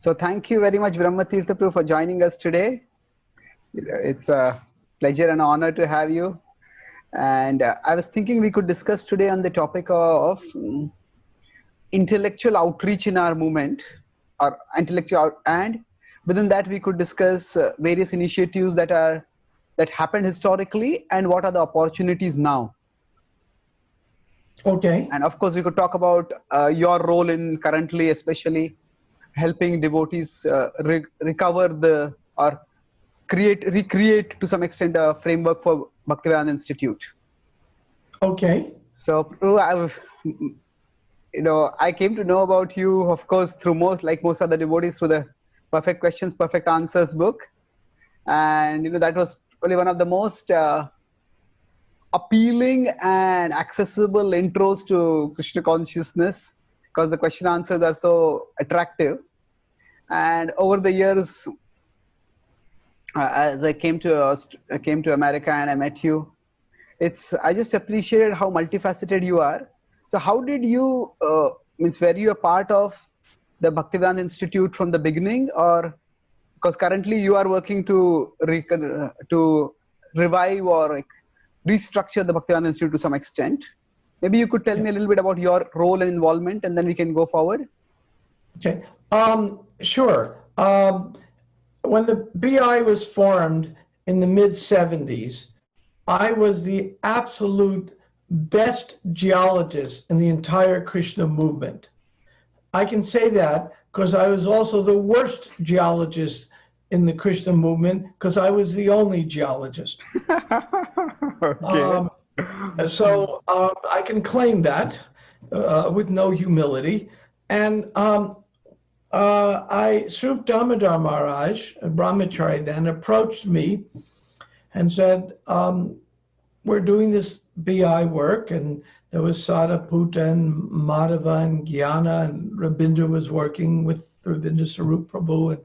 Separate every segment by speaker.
Speaker 1: So thank you very much, Brahmatirtha, for joining us today. It's a pleasure and honor to have you. And I was thinking we could discuss today on the topic of intellectual outreach in our movement, or and within that we could discuss various initiatives that happened historically and what are the opportunities now.
Speaker 2: Okay.
Speaker 1: And of course, we could talk about your role in currently, especially helping devotees recover or recreate to some extent a framework for Bhaktivedanta Institute.
Speaker 2: Okay.
Speaker 1: So, I came to know about you, of course, through most other devotees, through the Perfect Questions, Perfect Answers book, and that was probably one of the most appealing and accessible intros to Krishna consciousness, because the question answers are so attractive. And over the years, as I came to America and I met you, I just appreciated how multifaceted you are. So how did you were you a part of the Bhaktivedanta Institute from the beginning, or because currently you are working to revive or restructure the Bhaktivedanta Institute to some extent? Maybe you could tell me a little bit about your role and involvement, and then we can go forward.
Speaker 2: Okay. Sure. When the BI was formed in the mid-70s, I was the absolute best geologist in the entire Krishna movement. I can say that because I was also the worst geologist in the Krishna movement, because I was the only geologist.
Speaker 1: Okay.
Speaker 2: So I can claim that with no humility. And Srup Damodar Maharaj, a brahmachari then, approached me and said, we're doing this BI work, and there was Sadaputta and Madhava and Gyana, and Rabindra was working with Rabindra Sarup Prabhu, and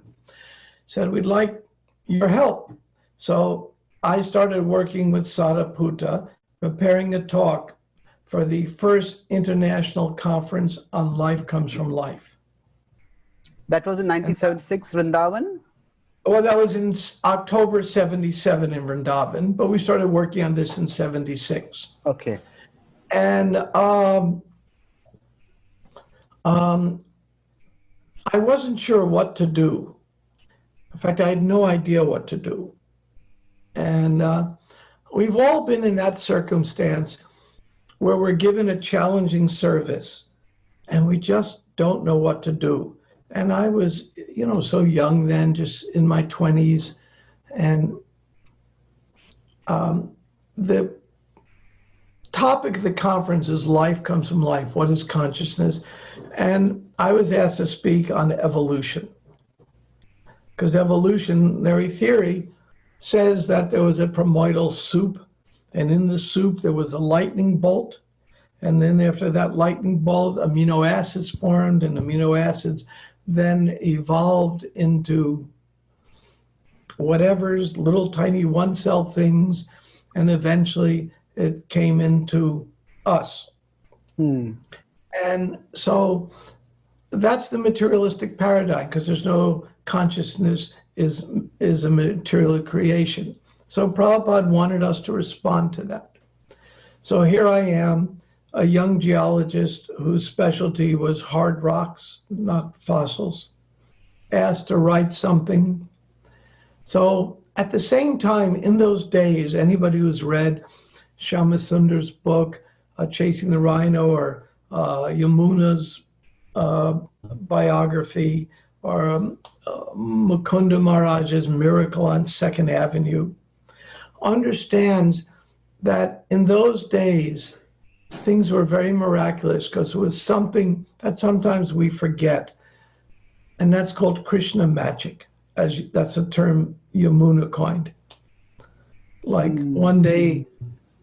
Speaker 2: said, we'd like your help. So I started working with Sadaputta, preparing a talk for the first international conference on Life Comes from Life.
Speaker 1: That was in 1976, Vrindavan?
Speaker 2: Well, that was in October 77 in Vrindavan, but we started working on this in 76.
Speaker 1: Okay.
Speaker 2: And I wasn't sure what to do. In fact, I had no idea what to do. And we've all been in that circumstance where we're given a challenging service and we just don't know what to do. And I was, so young then, just in my 20s. And the topic of the conference is Life Comes from Life. What is consciousness? And I was asked to speak on evolution, because evolutionary theory says that there was a primordial soup, and in the soup there was a lightning bolt, and then after that lightning bolt, amino acids formed, and amino acids then evolved into whatever's little tiny one-cell things, and eventually it came into us. And so that's the materialistic paradigm, because there's no consciousness is a material creation. So Prabhupada wanted us to respond to that. So here I am, a young geologist whose specialty was hard rocks, not fossils, asked to write something. So at the same time, in those days, anybody who's read Shama Sundar's book, Chasing the Rhino, or Yamuna's biography, or Mukunda Maharaj's Miracle on Second Avenue, understands that in those days, things were very miraculous, because it was something that sometimes we forget, and that's called Krishna magic. That's a term Yamuna coined. Like one day,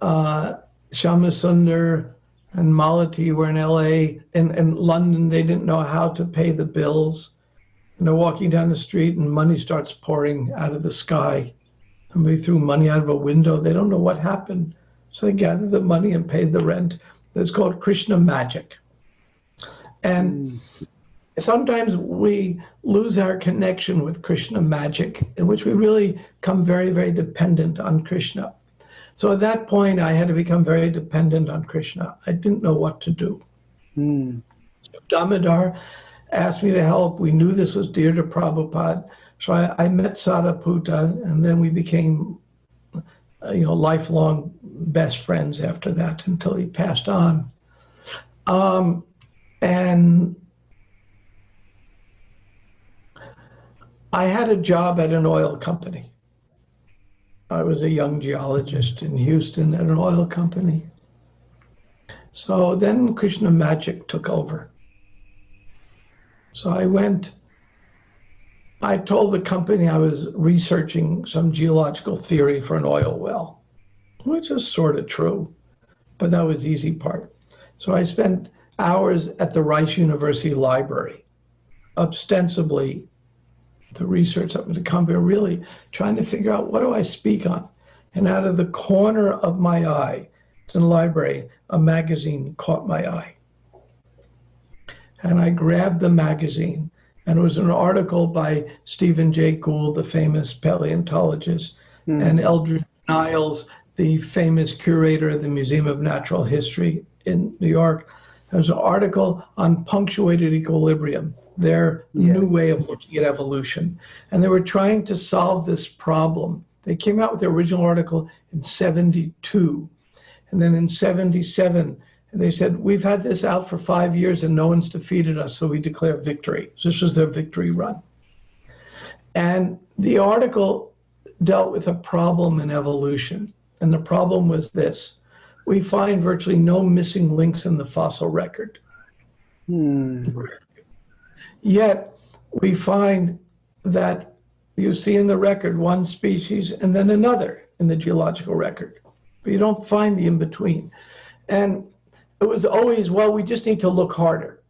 Speaker 2: Shama Sundar and Malati were in LA, in London, they didn't know how to pay the bills. And they're walking down the street and money starts pouring out of the sky. Somebody threw money out of a window. They don't know what happened. So they gathered the money and paid the rent. That's called Krishna magic. And sometimes we lose our connection with Krishna magic, in which we really become very, very dependent on Krishna. So at that point, I had to become very dependent on Krishna. I didn't know what to do.
Speaker 1: Hmm.
Speaker 2: Damodar asked me to help. We knew this was dear to Prabhupada. So I met Sadaputta, and then we became, lifelong best friends after that until he passed on. And I had a job at an oil company. I was a young geologist in Houston at an oil company. So then Krishna magic took over. So I told the company I was researching some geological theory for an oil well, which is sort of true, but that was the easy part. So I spent hours at the Rice University Library, ostensibly the research up at the company, really trying to figure out what do I speak on. And out of the corner of my eye, it's in the library, a magazine caught my eye. And I grabbed the magazine, and it was an article by Stephen Jay Gould, the famous paleontologist, and Eldridge Niles, the famous curator of the Museum of Natural History in New York. There was an article on punctuated equilibrium, their new way of looking at evolution. And they were trying to solve this problem. They came out with the original article in 72. And then in 77, they said, we've had this out for 5 years and no one's defeated us, so we declare victory. So this was their victory run. And the article dealt with a problem in evolution. And the problem was this: we find virtually no missing links in the fossil record. Yet we find that you see in the record one species and then another in the geological record, but you don't find the in-between. And it was always, well, we just need to look harder.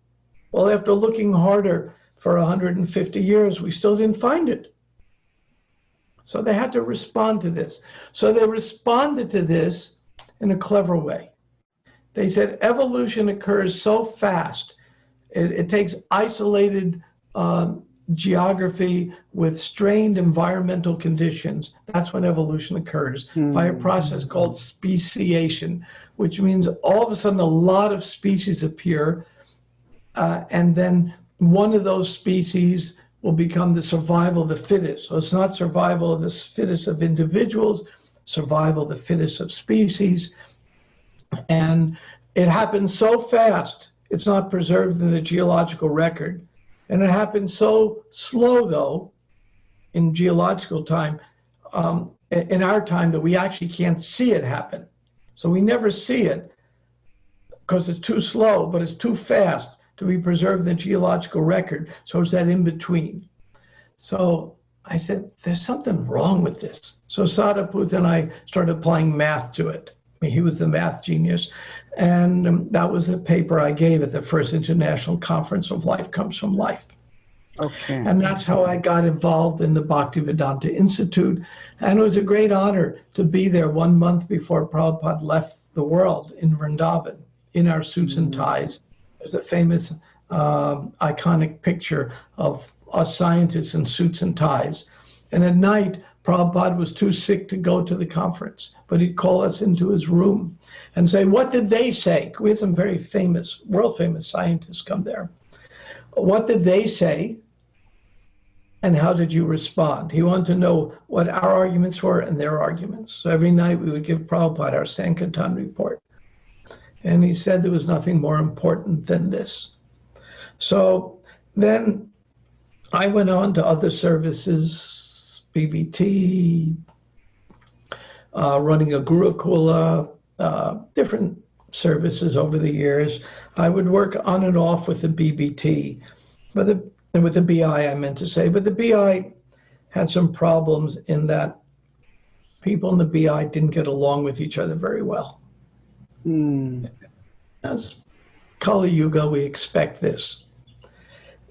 Speaker 2: Well, after looking harder for 150 years, we still didn't find it. So they had to respond to this. So they responded to this in a clever way. They said evolution occurs so fast, it takes isolated geography with strained environmental conditions. That's when evolution occurs by a process called speciation, which means all of a sudden a lot of species appear, and then one of those species will become the survival of the fittest. So it's not survival of the fittest of individuals, survival of the fittest of species. And it happens so fast, it's not preserved in the geological record. And it happens so slow, though, in geological time, in our time, that we actually can't see it happen. So we never see it because it's too slow, but it's too fast to be preserved in the geological record. So it's that in between. So I said, there's something wrong with this. So Sadaputta and I started applying math to it. I mean, he was the math genius. And that was the paper I gave at the first International Conference of Life Comes from Life.
Speaker 1: Okay.
Speaker 2: And that's how I got involved in the Bhaktivedanta Institute. And it was a great honor to be there 1 month before Prabhupada left the world in Vrindavan in our suits and ties. There's a famous iconic picture of us scientists in suits and ties. And at night, Prabhupada was too sick to go to the conference, but he'd call us into his room and say, what did they say? We had some very famous, world famous scientists come there. What did they say? And how did you respond? He wanted to know what our arguments were and their arguments. So every night we would give Prabhupada our Sankirtan report. And he said there was nothing more important than this. So then I went on to other services, BBT, running a Gurukula, different services over the years. I would work on and off with the BBT, with the BI, I meant to say, but the BI had some problems in that people in the BI didn't get along with each other very well. As Kali Yuga, we expect this.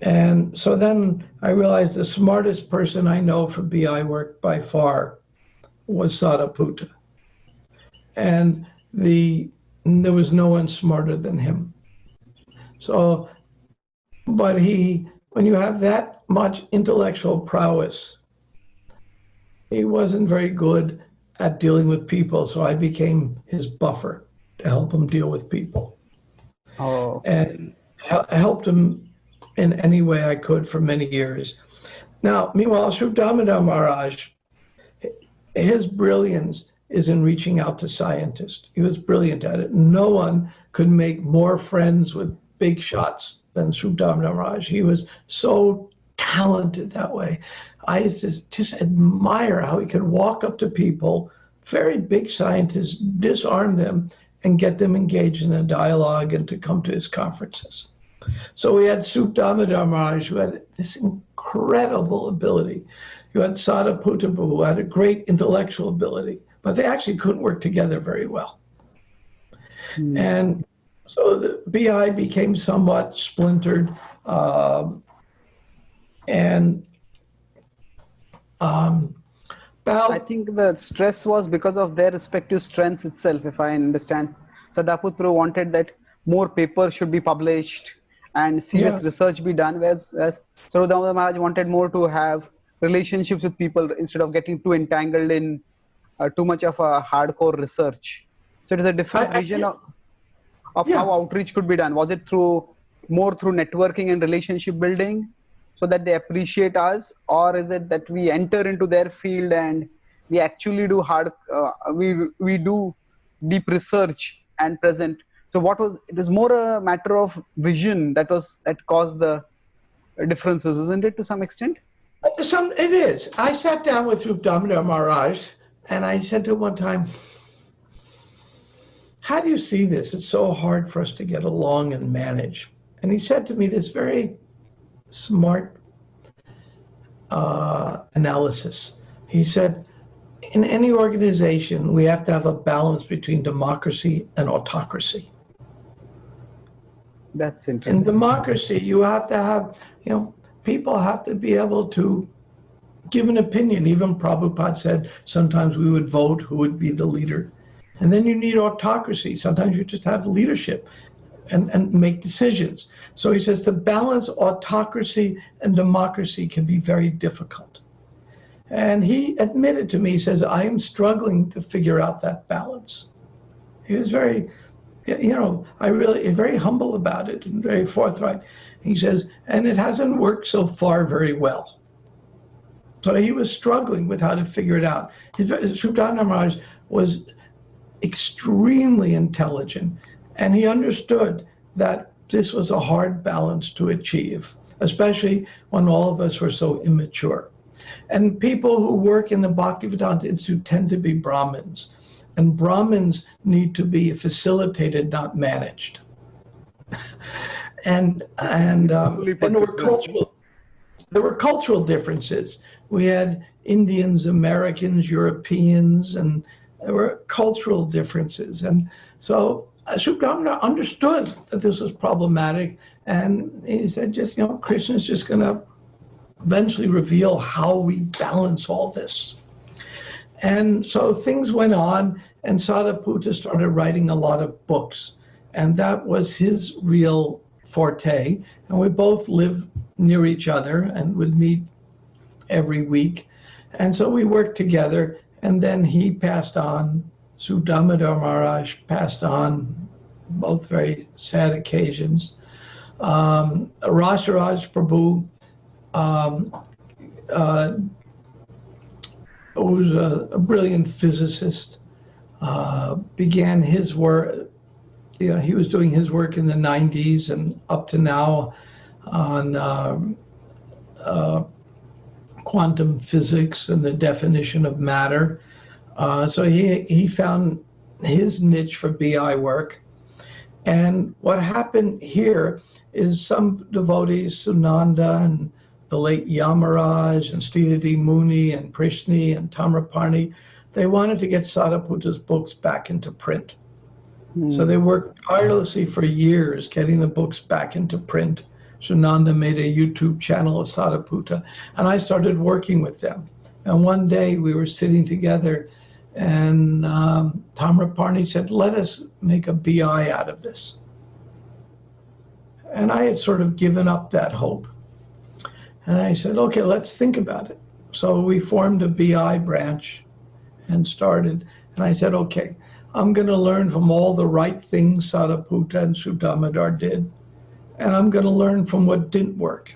Speaker 2: And so then I realized the smartest person I know for BI work by far was Sadaputta. And there was no one smarter than him. So But when you have that much intellectual prowess, he wasn't very good at dealing with people, so I became his buffer to help him deal with people
Speaker 1: Oh,
Speaker 2: and helped him in any way I could for many years. Now, meanwhile, Sri Damodar Maharaj, his brilliance is in reaching out to scientists. He was brilliant at it. No one could make more friends with big shots than Sri Damodar Maharaj. He was so talented that way. I just admire how he could walk up to people, very big scientists, disarm them, and get them engaged in a dialogue and to come to his conferences. So we had Sri Damodar Maharaj, who had this incredible ability. You had Sariputta, who had a great intellectual ability, but they actually couldn't work together very well. And so the BI became somewhat splintered.
Speaker 1: I think the stress was because of their respective strengths itself, if I understand. Sadaputru wanted that more papers should be published and serious research be done, whereas Sri Damodar Maharaj wanted more to have relationships with people instead of getting too entangled in too much of a hardcore research. So it is a different vision of how outreach could be done. Was it more through networking and relationship building so that they appreciate us, or is it that we enter into their field and we actually do we do deep research and present? So it is more a matter of vision that caused the differences, isn't it, to some extent?
Speaker 2: It is. I sat down with Sri Damodar Maharaj and I said to him one time, how do you see this? It's so hard for us to get along and manage. And he said to me this very smart analysis. He said, in any organization, we have to have a balance between democracy and autocracy.
Speaker 1: That's interesting.
Speaker 2: In democracy, you have to have, people have to be able to give an opinion. Even Prabhupada said sometimes we would vote who would be the leader. And then you need autocracy. Sometimes you just have leadership and make decisions. So he says to balance autocracy and democracy can be very difficult. And he admitted to me, he says, I am struggling to figure out that balance. He was very, very humble about it and very forthright. He says, and it hasn't worked so far very well. So he was struggling with how to figure it out. Sri Damodar Maharaj was extremely intelligent, and he understood that this was a hard balance to achieve, especially when all of us were so immature. And people who work in the Bhaktivedanta Institute tend to be Brahmins, and Brahmins need to be facilitated, not managed. And there were cultural differences. We had Indians, Americans, Europeans, and there were cultural differences. And so Sri Damodar understood that this was problematic, and he said, Krishna's just going to eventually reveal how we balance all this. And so things went on, and Sariputta started writing a lot of books, and that was his real forte. And we both lived near each other and would meet every week. And so we worked together, and then he passed on. Sri Damodar Maharaj passed on, both very sad occasions. Rasaraj Prabhu, who was a brilliant physicist, began his work. He was doing his work in the 90s and up to now on quantum physics and the definition of matter. So he found his niche for BI work. And what happened here is some devotees, Sunanda and the late Yamaraj and Stiladi Muni and Prishni and Tamraparni, they wanted to get Sariputta's books back into print. So they worked tirelessly for years getting the books back into print. Sunanda made a YouTube channel of Sariputta, and I started working with them. And one day we were sitting together, and Tamraparni said, let us make a BI out of this. And I had sort of given up that hope. And I said, okay, let's think about it. So we formed a BI branch and started. And I said, okay, I'm going to learn from all the right things Sariputta and Sri Damodar did. And I'm going to learn from what didn't work.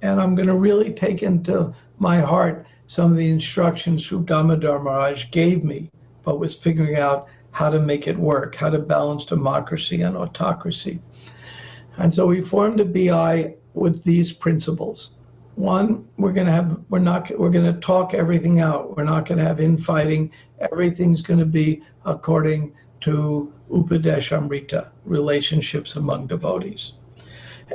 Speaker 2: And I'm going to really take into my heart some of the instructions Sri Damodar Maharaj gave me, but was figuring out how to make it work, how to balance democracy and autocracy. And so we formed a BI with these principles. One, we're going to talk everything out. We're not going to have infighting. Everything's going to be according to Upadeshamrita, relationships among devotees.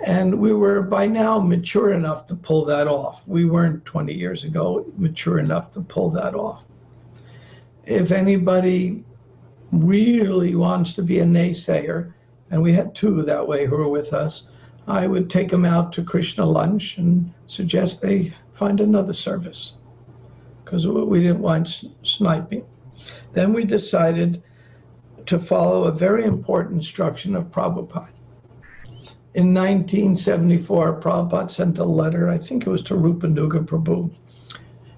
Speaker 2: And we were by now mature enough to pull that off. We weren't 20 years ago mature enough to pull that off. If anybody really wants to be a naysayer, and we had two that way who were with us, I would take them out to Krishna lunch and suggest they find another service, because we didn't want sniping. Then we decided to follow a very important instruction of Prabhupada. In 1974, Prabhupada sent a letter, I think it was to Rupanuga Prabhu,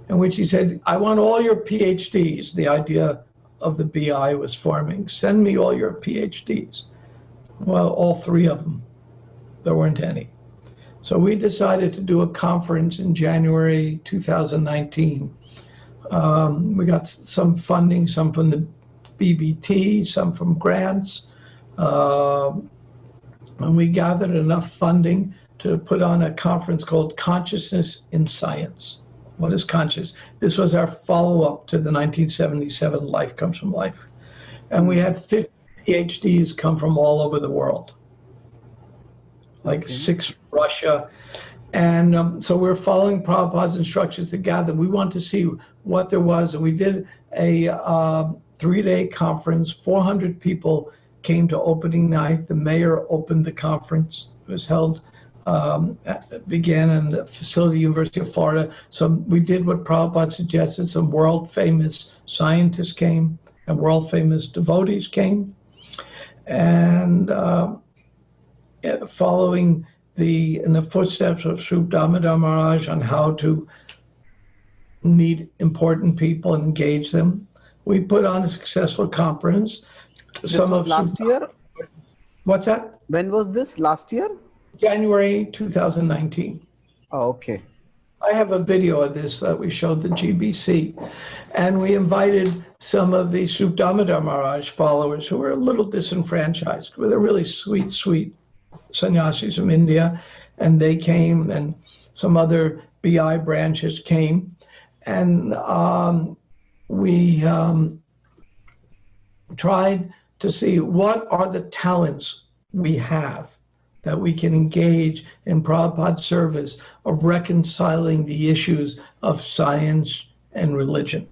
Speaker 2: in which he said, I want all your PhDs. The idea of the BI was forming. Send me all your PhDs. Well, all three of them. There weren't any. So we decided to do a conference in January 2019. We got some funding, some from the BBT, some from grants. And we gathered enough funding to put on a conference called Consciousness in Science. What is conscious? This was our follow-up to the 1977 Life Comes from Life. And we had 50 PhDs come from all over the world, like 6 from Russia. And so we're following Prabhupada's instructions to gather. We want to see what there was. And we did a 3-day conference. 400 people came to opening night. The mayor opened the conference. It was held, began in the facility, University of Florida. So we did what Prabhupada suggested. Some world famous scientists came and world famous devotees came. And following in the footsteps of Sri Damodar Maharaj on how to meet important people and engage them, we put on a successful conference.
Speaker 1: This was last year?
Speaker 2: What's that?
Speaker 1: When was this? Last year?
Speaker 2: January 2019.
Speaker 1: Oh, okay.
Speaker 2: I have a video of this that we showed the GBC. And we invited some of the Sri Damodar Maharaj followers who were a little disenfranchised, with a really sweet, sweet sannyasis from India. And they came, and some other BI branches came. And we tried to see what are the talents we have that we can engage in Prabhupada's service of reconciling the issues of science and religion.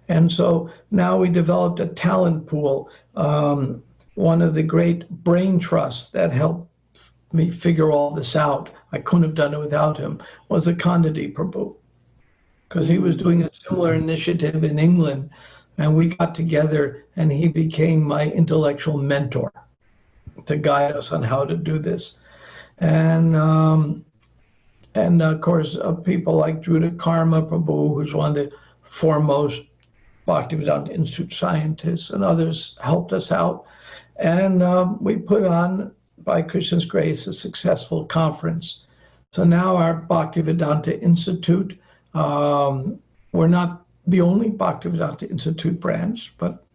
Speaker 2: And so now we developed a talent pool. One of the great brain trusts that helped me figure all this out, I couldn't have done it without him, was Akandadi Prabhu, because he was doing a similar initiative in England. And we got together, and he became my intellectual mentor to guide us on how to do this. And of course, people like Druta Karma Prabhu, who's one of the foremost Bhaktivedanta Institute scientists, and others helped us out. And we put on, by Krishna's grace, a successful conference. So now our Bhaktivedanta Institute, we're not the only Bhaktivedanta Institute branch, but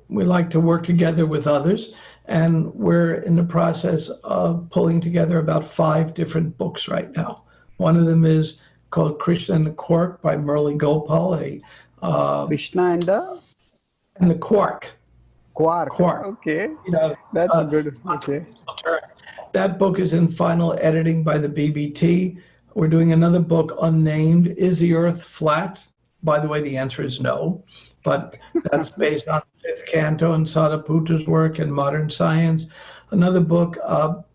Speaker 2: we like to work together with others, and we're in the process of pulling together about 5 different books right now. One of them is called Krishna and the Quark by Murli Gopal.
Speaker 1: Krishna and
Speaker 2: the Quark.
Speaker 1: Quark. Okay. That's good. Okay.
Speaker 2: That book is in final editing by the BBT. We're doing another book, Unnamed. Is the Earth Flat? By the way, the answer is no, but that's based on 5th canto and Sariputta's work in modern science. Another book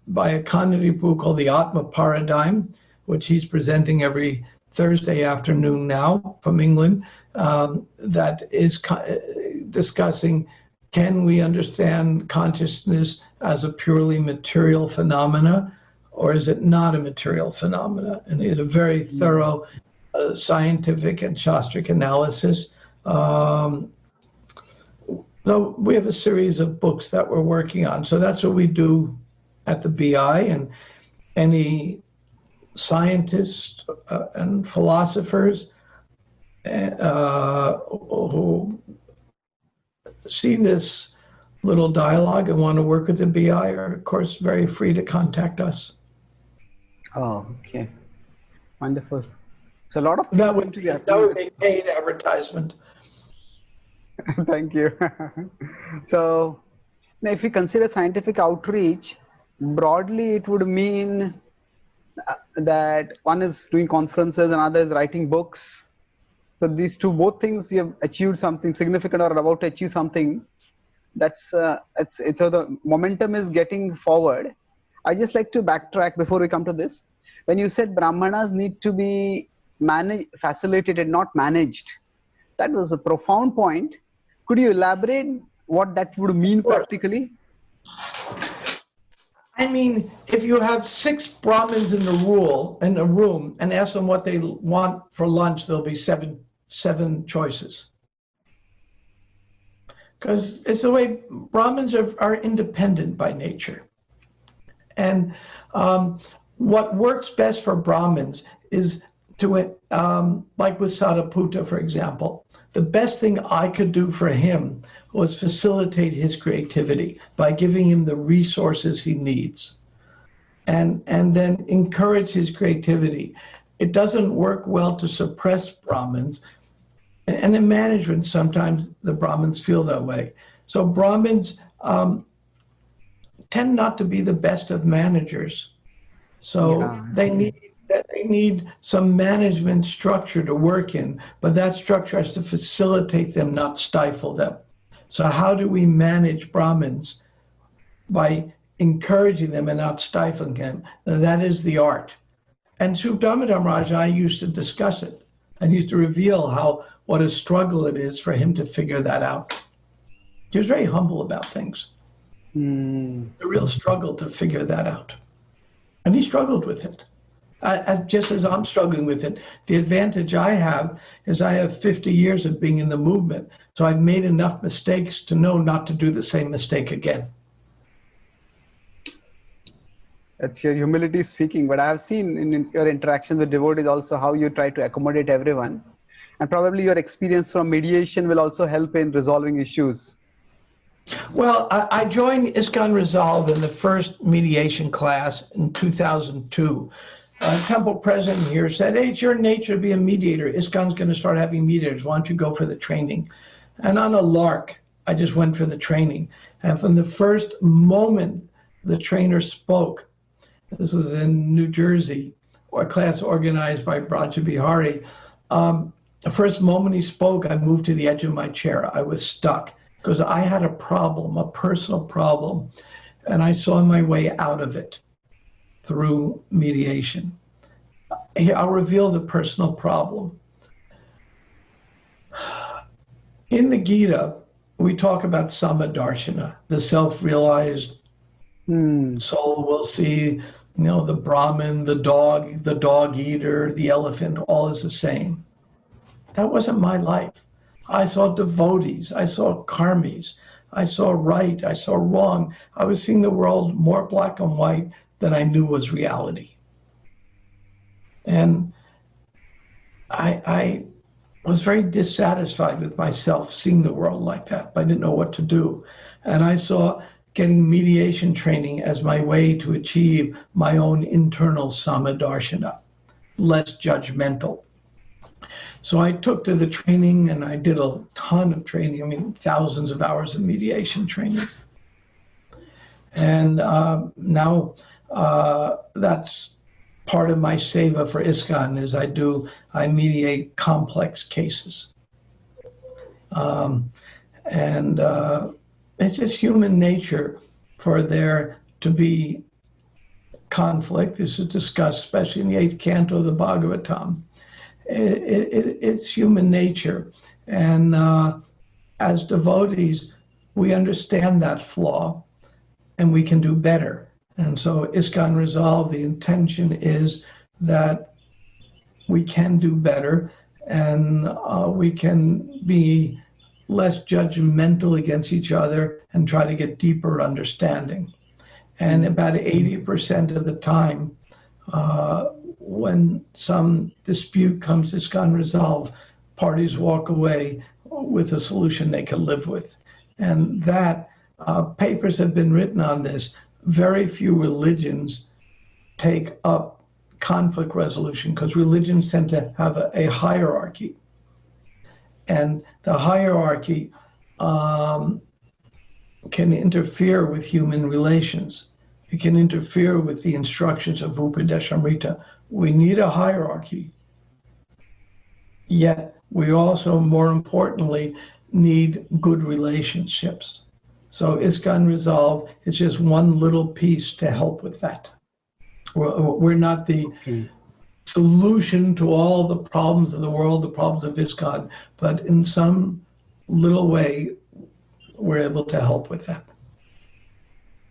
Speaker 2: by a Akandadi Prabhu called The Atma Paradigm, which he's presenting every Thursday afternoon now from England, that is discussing can we understand consciousness as a purely material phenomena, or is it not a material phenomena? And he had a very thorough scientific and shastric analysis. So we have a series of books that we're working on. So that's what we do at the BI, and any scientists and philosophers who see this little dialogue and want to work with the BI are, of course, very free to contact us.
Speaker 1: Oh, okay. Wonderful. So a lot of
Speaker 2: That
Speaker 1: things seem to be
Speaker 2: that
Speaker 1: happening.
Speaker 2: was a paid advertisement.
Speaker 1: Thank you. So now if we consider scientific outreach, broadly it would mean that one is doing conferences and other is writing books. So these two, both things, you have achieved something significant or about to achieve something. That's it's so the momentum is getting forward. I just like to backtrack before we come to this. When you said Brahmanas need to be facilitated, not managed, that was a profound point. Could you elaborate what that would mean practically?
Speaker 2: I mean, if you have 6 Brahmins in a room and ask them what they want for lunch, there'll be seven choices. Because it's the way Brahmins are independent by nature. And what works best for Brahmins is to, like with Sadhaputta, for example, the best thing I could do for him was facilitate his creativity by giving him the resources he needs, and then encourage his creativity. It doesn't work well to suppress Brahmins, and in management sometimes the Brahmins feel that way. So Brahmins tend not to be the best of managers. So they need some management structure to work in, but that structure has to facilitate them, not stifle them. So how do we manage Brahmins? By encouraging them and not stifling them. That is the art. And Subdhammadam Raj and I used to discuss it. I used to reveal what a struggle it is for him to figure that out. He was very humble about things. A real struggle to figure that out. And he struggled with it. Just as I'm struggling with it. The advantage I have is I have 50 years of being in the movement. So I've made enough mistakes to know not to do the same mistake again.
Speaker 1: That's your humility speaking, but I have seen in your interactions with devotees also how you try to accommodate everyone. And probably your experience from mediation will also help in resolving issues.
Speaker 2: Well, I joined ISKCON Resolve in the first mediation class in 2002. Temple president here said, hey, it's your nature to be a mediator. ISKCON's going to start having mediators. Why don't you go for the training? And on a lark, I just went for the training. And from the first moment the trainer spoke, this was in New Jersey, or a class organized by Braja Bihari. The first moment he spoke, I moved to the edge of my chair. I was stuck because I had a problem, a personal problem, and I saw my way out of it through mediation. I'll reveal the personal problem. In the Gita, we talk about Samadarshana, the self-realized soul will see, the Brahmin, the dog eater, the elephant, all is the same. That wasn't my life. I saw devotees, I saw karmis, I saw right, I saw wrong. I was seeing the world more black and white than I knew was reality. And I was very dissatisfied with myself seeing the world like that. I didn't know what to do. And I saw getting mediation training as my way to achieve my own internal Samadarshana, less judgmental. So I took to the training and I did a ton of training, thousands of hours of mediation training. And now that's part of my seva for ISKCON is I mediate complex cases. And it's just human nature for there to be conflict. This is discussed, especially in the 8th canto of the Bhagavatam. It's human nature. And as devotees, we understand that flaw and we can do better. And so ISKCON Resolve, the intention is that we can do better, and we can be less judgmental against each other and try to get deeper understanding. And about 80% of the time, when some dispute comes to ISKCON Resolve, parties walk away with a solution they can live with. And that, papers have been written on this. Very few religions take up conflict resolution because religions tend to have a hierarchy. And the hierarchy can interfere with human relations. It can interfere with the instructions of Upadeshamrita. We need a hierarchy. Yet we also, more importantly, need good relationships. So ISKCON Resolve is just one little piece to help with that. We're not the solution to all the problems of the world, the problems of ISKCON, but in some little way, we're able to help with that.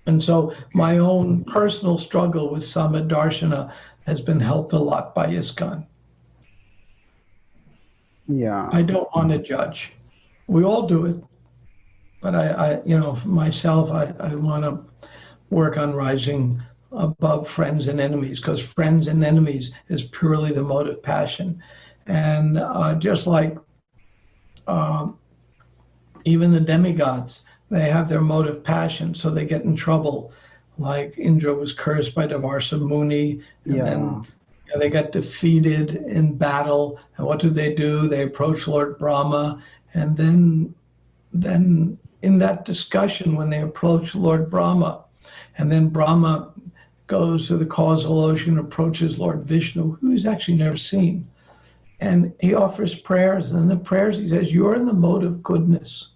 Speaker 2: And so my own personal struggle with Samad Darshana has been helped a lot by ISKCON.
Speaker 1: Yeah.
Speaker 2: I don't want to judge. We all do it. But I for myself, I want to work on rising above friends and enemies, because friends and enemies is purely the mode of passion. And just like even the demigods, they have their mode of passion, so they get in trouble. Like Indra was cursed by Devarsa Muni, and then they got defeated in battle. And what do? They approach Lord Brahma, and then in that discussion, when they approach Lord Brahma, and then Brahma goes to the causal ocean, approaches Lord Vishnu, who he's actually never seen, and he offers prayers. And in the prayers, he says, "You're in the mode of goodness."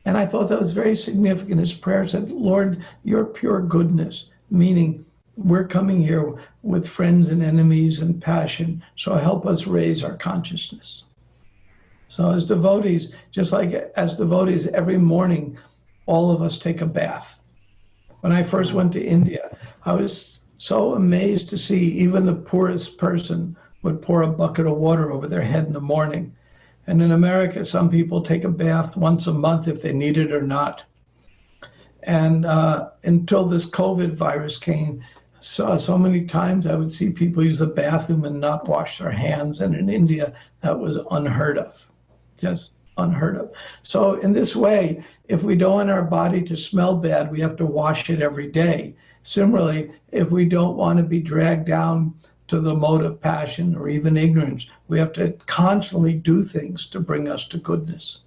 Speaker 2: And I thought that was very significant. His prayer said, "Lord, you're pure goodness," meaning we're coming here with friends and enemies and passion, so help us raise our consciousness. So as devotees, just like as devotees, every morning, all of us take a bath. When I first went to India, I was so amazed to see even the poorest person would pour a bucket of water over their head in the morning. And in America, some people take a bath once a month if they need it or not. And until this COVID virus came, so many times I would see people use the bathroom and not wash their hands. And in India, that was unheard of, just unheard of. So in this way, if we don't want our body to smell bad, we have to wash it every day. Similarly, if we don't want to be dragged down to the mode of passion or even ignorance, we have to constantly do things to bring us to goodness.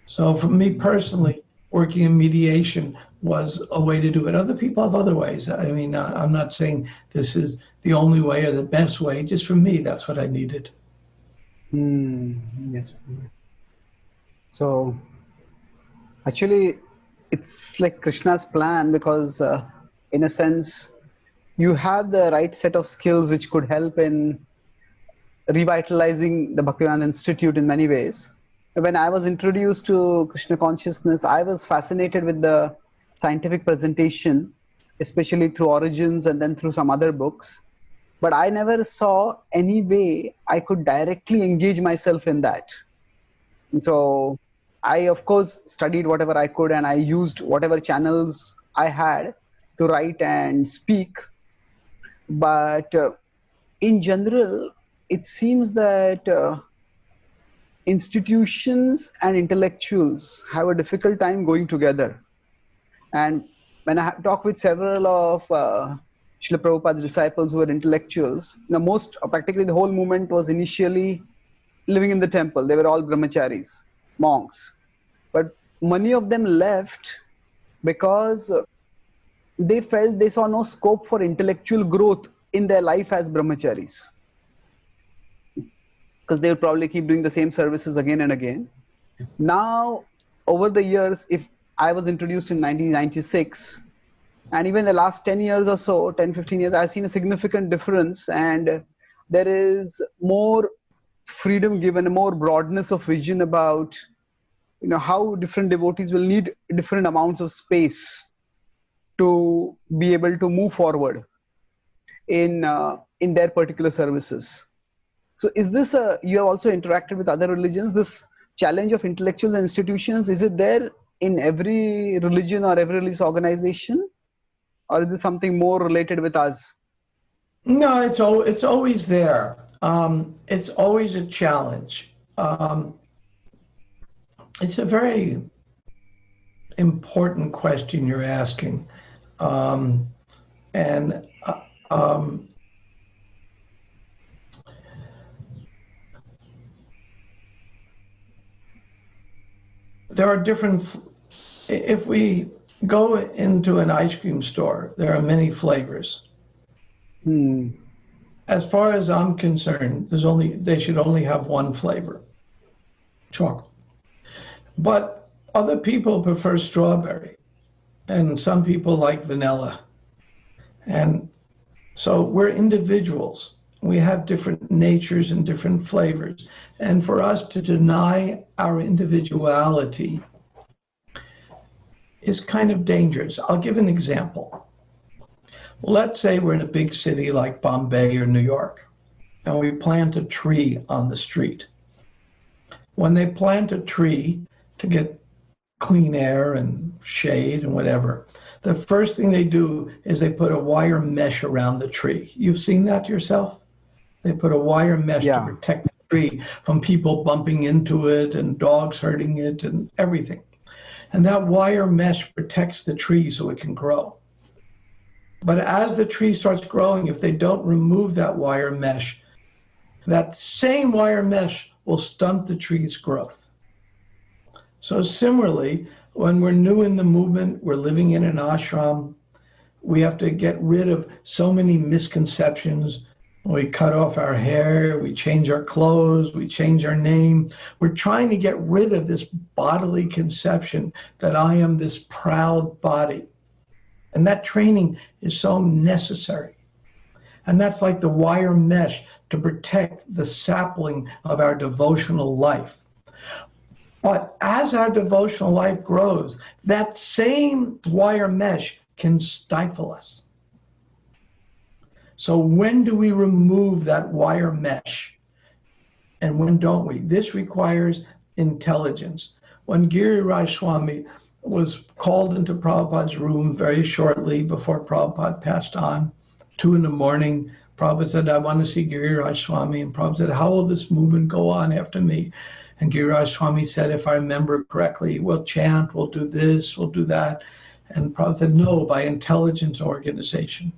Speaker 2: So for me personally, working in mediation was a way to do it. Other people have other ways. I mean, I'm not saying this is the only way or the best way. Just for me, that's what I needed.
Speaker 1: Yes. So actually, it's like Krishna's plan, because in a sense, you have the right set of skills which could help in revitalizing the Bhaktivedanta Institute in many ways. When I was introduced to Krishna consciousness, I was fascinated with the scientific presentation, especially through Origins and then through some other books. But I never saw any way I could directly engage myself in that. And so I, of course, studied whatever I could, and I used whatever channels I had to write and speak. But in general, it seems that institutions and intellectuals have a difficult time going together. And when I talk with several of Srila Prabhupada's disciples who were intellectuals, practically the whole movement was initially living in the temple. They were all brahmacharis, monks. But many of them left because they felt they saw no scope for intellectual growth in their life as brahmacharis, because they would probably keep doing the same services again and again. Now, over the years, if I was introduced in 1996, and even the last 10 years or so, 10, 15 years, I've seen a significant difference, and there is more freedom given, more broadness of vision about how different devotees will need different amounts of space to be able to move forward in their particular services. So is this you have also interacted with other religions, this challenge of intellectuals and institutions, is it there in every religion or every religious organization, or is it something more related with us?
Speaker 2: No, it's always there. It's always a challenge. It's a very important question you're asking. And there are different, if we go into an ice cream store, there are many flavors. As far as I'm concerned, they should only have one flavor, chocolate. But other people prefer strawberry, and some people like vanilla. And so we're individuals. We have different natures and different flavors. And for us to deny our individuality is kind of dangerous. I'll give an example. Let's say we're in a big city like Bombay or New York, and we plant a tree on the street. When they plant a tree to get clean air and shade and whatever, the first thing they do is they put a wire mesh around the tree. You've seen that yourself? They put a wire mesh to protect the tree from people bumping into it and dogs hurting it and everything. And that wire mesh protects the tree so it can grow. But as the tree starts growing, if they don't remove that wire mesh, that same wire mesh will stunt the tree's growth. So similarly, when we're new in the movement, we're living in an ashram, we have to get rid of so many misconceptions. We cut off our hair, we change our clothes, we change our name. We're trying to get rid of this bodily conception that I am this proud body. And that training is so necessary. And that's like the wire mesh to protect the sapling of our devotional life. But as our devotional life grows, that same wire mesh can stifle us. So when do we remove that wire mesh? And when don't we? This requires intelligence. When Giriraj Swami was called into Prabhupada's room very shortly before Prabhupada passed on, 2 a.m, Prabhupada said, I want to see Giriraj Swami. And Prabhupada said, how will this movement go on after me? And Giriraj Swami said, if I remember correctly, we'll chant, we'll do this, we'll do that. And Prabhupada said, no, by intelligence organization.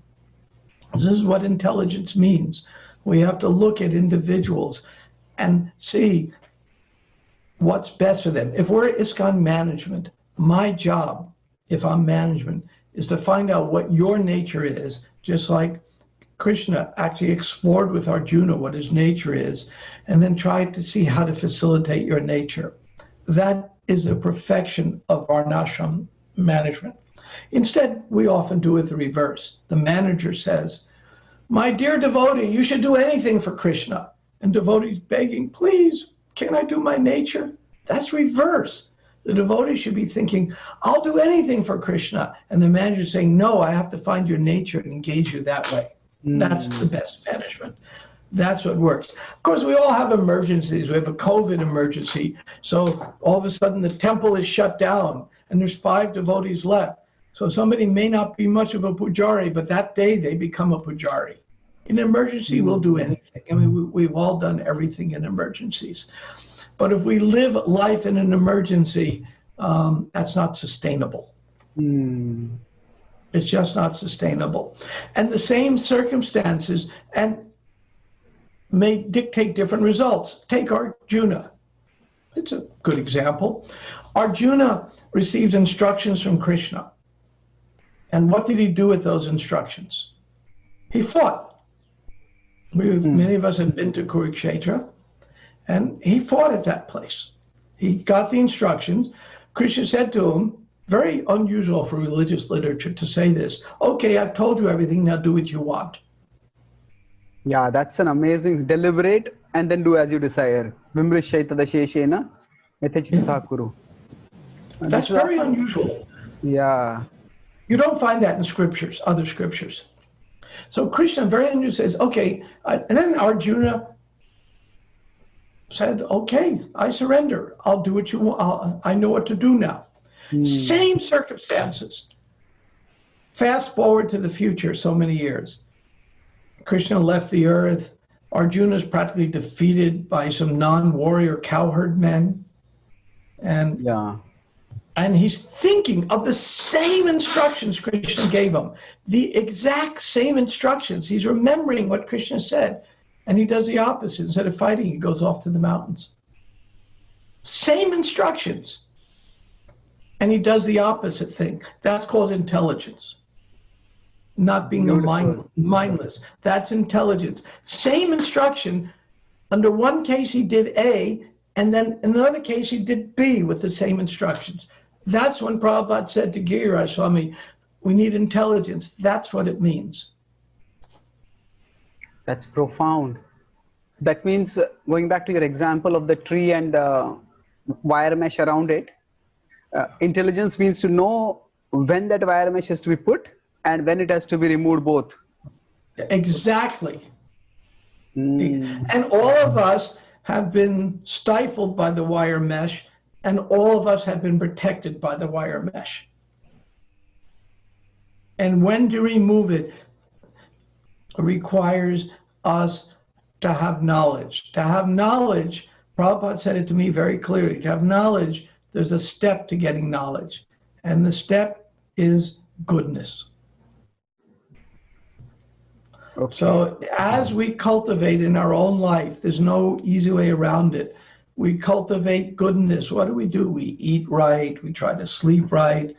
Speaker 2: This is what intelligence means. We have to look at individuals and see what's best for them. If we're ISKCON management, my job, if I'm management, is to find out what your nature is, just like Krishna actually explored with Arjuna what his nature is, and then tried to see how to facilitate your nature. That is the perfection of Varnashram management. Instead, we often do it the reverse. The manager says, my dear devotee, you should do anything for Krishna. And devotee's begging, please, can I do my nature? That's reverse. The devotee should be thinking, I'll do anything for Krishna. And the manager saying, no, I have to find your nature and engage you that way. That's the best management. That's what works. Of course, we all have emergencies. We have a COVID emergency. So all of a sudden the temple is shut down and there's 5 devotees left. So somebody may not be much of a pujari, but that day they become a pujari. In an emergency, we'll do anything. I mean, we've all done everything in emergencies. But if we live life in an emergency, that's not sustainable. It's just not sustainable. And the same circumstances may dictate different results. Take Arjuna. It's a good example. Arjuna received instructions from Krishna. And what did he do with those instructions? He fought. Many of us have been to Kurukshetra, and he fought at that place. He got the instructions. Krishna said to him, very unusual for religious literature to say this, okay, I've told you everything, now do what you want.
Speaker 1: Yeah, that's an amazing, deliberate, and then do as you desire. Vimrishya tadasheshena yathachitatha kuru.
Speaker 2: That's
Speaker 1: This is
Speaker 2: very
Speaker 1: often,
Speaker 2: unusual.
Speaker 1: yeah,
Speaker 2: You don't find that in scriptures, other scriptures. So Krishna very unusual says, okay, and then Arjuna said, okay, I surrender. I'll do what you want. I know what to do now.
Speaker 1: hmm,
Speaker 2: Same circumstances. Fast forward to the future so many years. Krishna left the earth. Arjuna is practically defeated by some non-warrior cowherd men. And
Speaker 1: yeah,
Speaker 2: he's thinking of the same instructions Krishna gave him, the exact same instructions. He's remembering what Krishna said, and he does the opposite. Instead of fighting, he goes off to the mountains. Same instructions, and he does the opposite thing. That's called intelligence. Not being
Speaker 1: beautiful.
Speaker 2: mindless. That's intelligence. Same instruction. Under one case, he did A, and then in another case, he did B with the same instructions. That's when Prabhupada said to Giriraj Swami, we need intelligence. That's what it means.
Speaker 1: That's profound. So that means, going back to your example of the tree and the wire mesh around it, intelligence means to know when that wire mesh has to be put and when it has to be removed both.
Speaker 2: Exactly.
Speaker 1: Mm.
Speaker 2: And all of us have been stifled by the wire mesh, and all of us have been protected by the wire mesh. And when to remove it requires us to have knowledge. To have knowledge, Prabhupada said it to me very clearly, to have knowledge, there's a step to getting knowledge. And the step is goodness.
Speaker 1: Okay.
Speaker 2: So as we cultivate in our own life, there's no easy way around it. We cultivate goodness. What do? We eat right, we try to sleep right.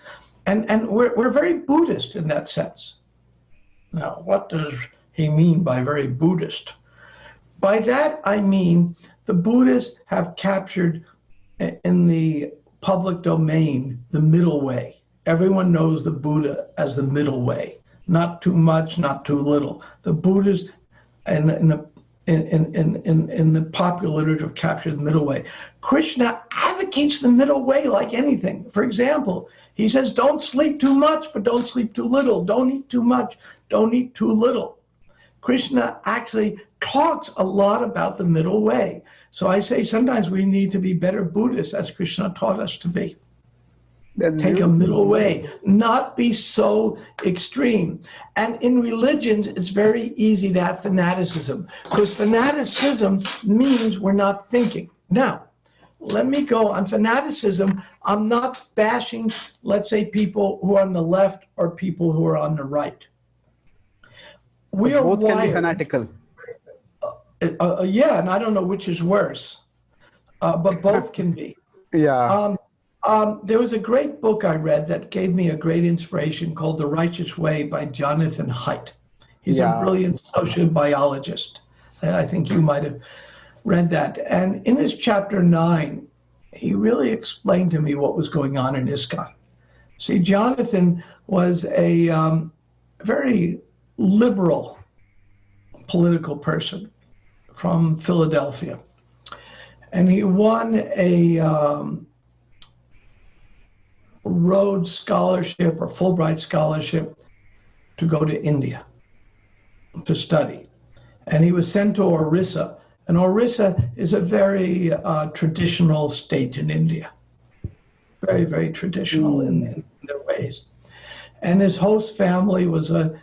Speaker 2: And we're very Buddhist in that sense. Now, what does he mean by very Buddhist? By that, I mean the Buddhists have captured in the public domain the middle way. Everyone knows the Buddha as the middle way. Not too much, not too little. The Buddhists in the popular literature have captured the middle way. Krishna advocates the middle way like anything. For example, he says, don't sleep too much, but don't sleep too little. Don't eat too much, don't eat too little. Krishna actually talks a lot about the middle way. So I say sometimes we need to be better Buddhists as Krishna taught us to be.
Speaker 1: That's
Speaker 2: Take a
Speaker 1: beautiful.
Speaker 2: middle way, not be so extreme. And in religions, it's very easy to have fanaticism, because fanaticism means we're not thinking. Now, let me go on fanaticism. I'm not bashing, let's say, people who are on the left or people who are on the right. We are
Speaker 1: Both can be
Speaker 2: wired.
Speaker 1: fanatical.
Speaker 2: Yeah, and I don't know which is worse, but both can be.
Speaker 1: Yeah.
Speaker 2: There was a great book I read that gave me a great inspiration called The Righteous Way by Jonathan Haidt. He's a brilliant sociobiologist. I think you might have read that. And in his chapter 9, he really explained to me what was going on in ISKCON. See, Jonathan was a very liberal political person from Philadelphia. And he won a Rhodes Scholarship or Fulbright Scholarship to go to India to study. And he was sent to Orissa. And Orissa is a very traditional state in India. Very, very traditional in their ways. And his host family was a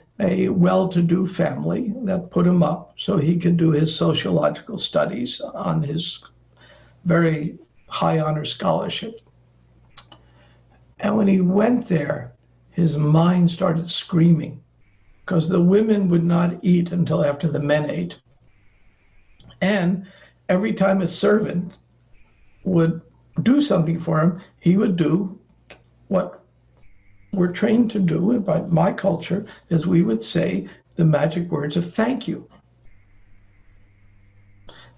Speaker 2: well-to-do family that put him up so he could do his sociological studies on his very high honor scholarship. And when he went there, his mind started screaming because the women would not eat until after the men ate. And every time a servant would do something for him, he would do what we're trained to do, and by my culture, is we would say the magic words of thank you.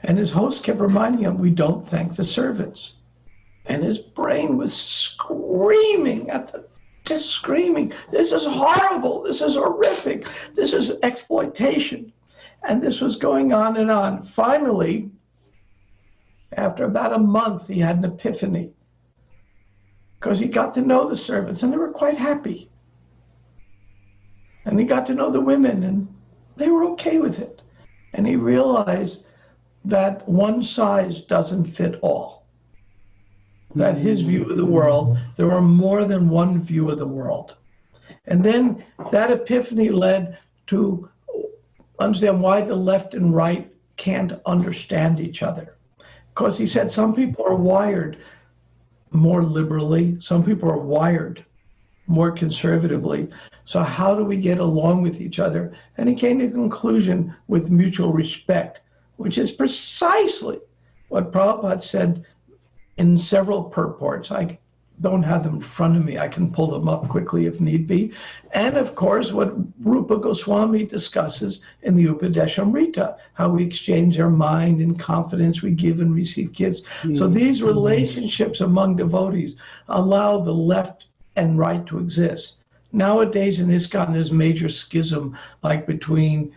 Speaker 2: And his host kept reminding him, we don't thank the servants. And his brain was screaming just screaming, this is horrible, this is horrific, this is exploitation. And this was going on and on. Finally, after about a month, he had an epiphany. because he got to know the servants and they were quite happy. And he got to know the women and they were okay with it. And he realized that one size doesn't fit all. That his view of the world, there are more than one view of the world. And then that epiphany led to understand why the left and right can't understand each other. Because he said some people are wired more liberally, some people are wired more conservatively. So how do we get along with each other? And he came to the conclusion with mutual respect, which is precisely what Prabhupada said in several purports. I don't have them in front of me. I can pull them up quickly if need be. And of course, what Rupa Goswami discusses in the Upadeshamrita, how we exchange our mind and confidence, we give and receive gifts. So these relationships among devotees allow the left and right to exist. Nowadays in ISKCON, there's major schism, like between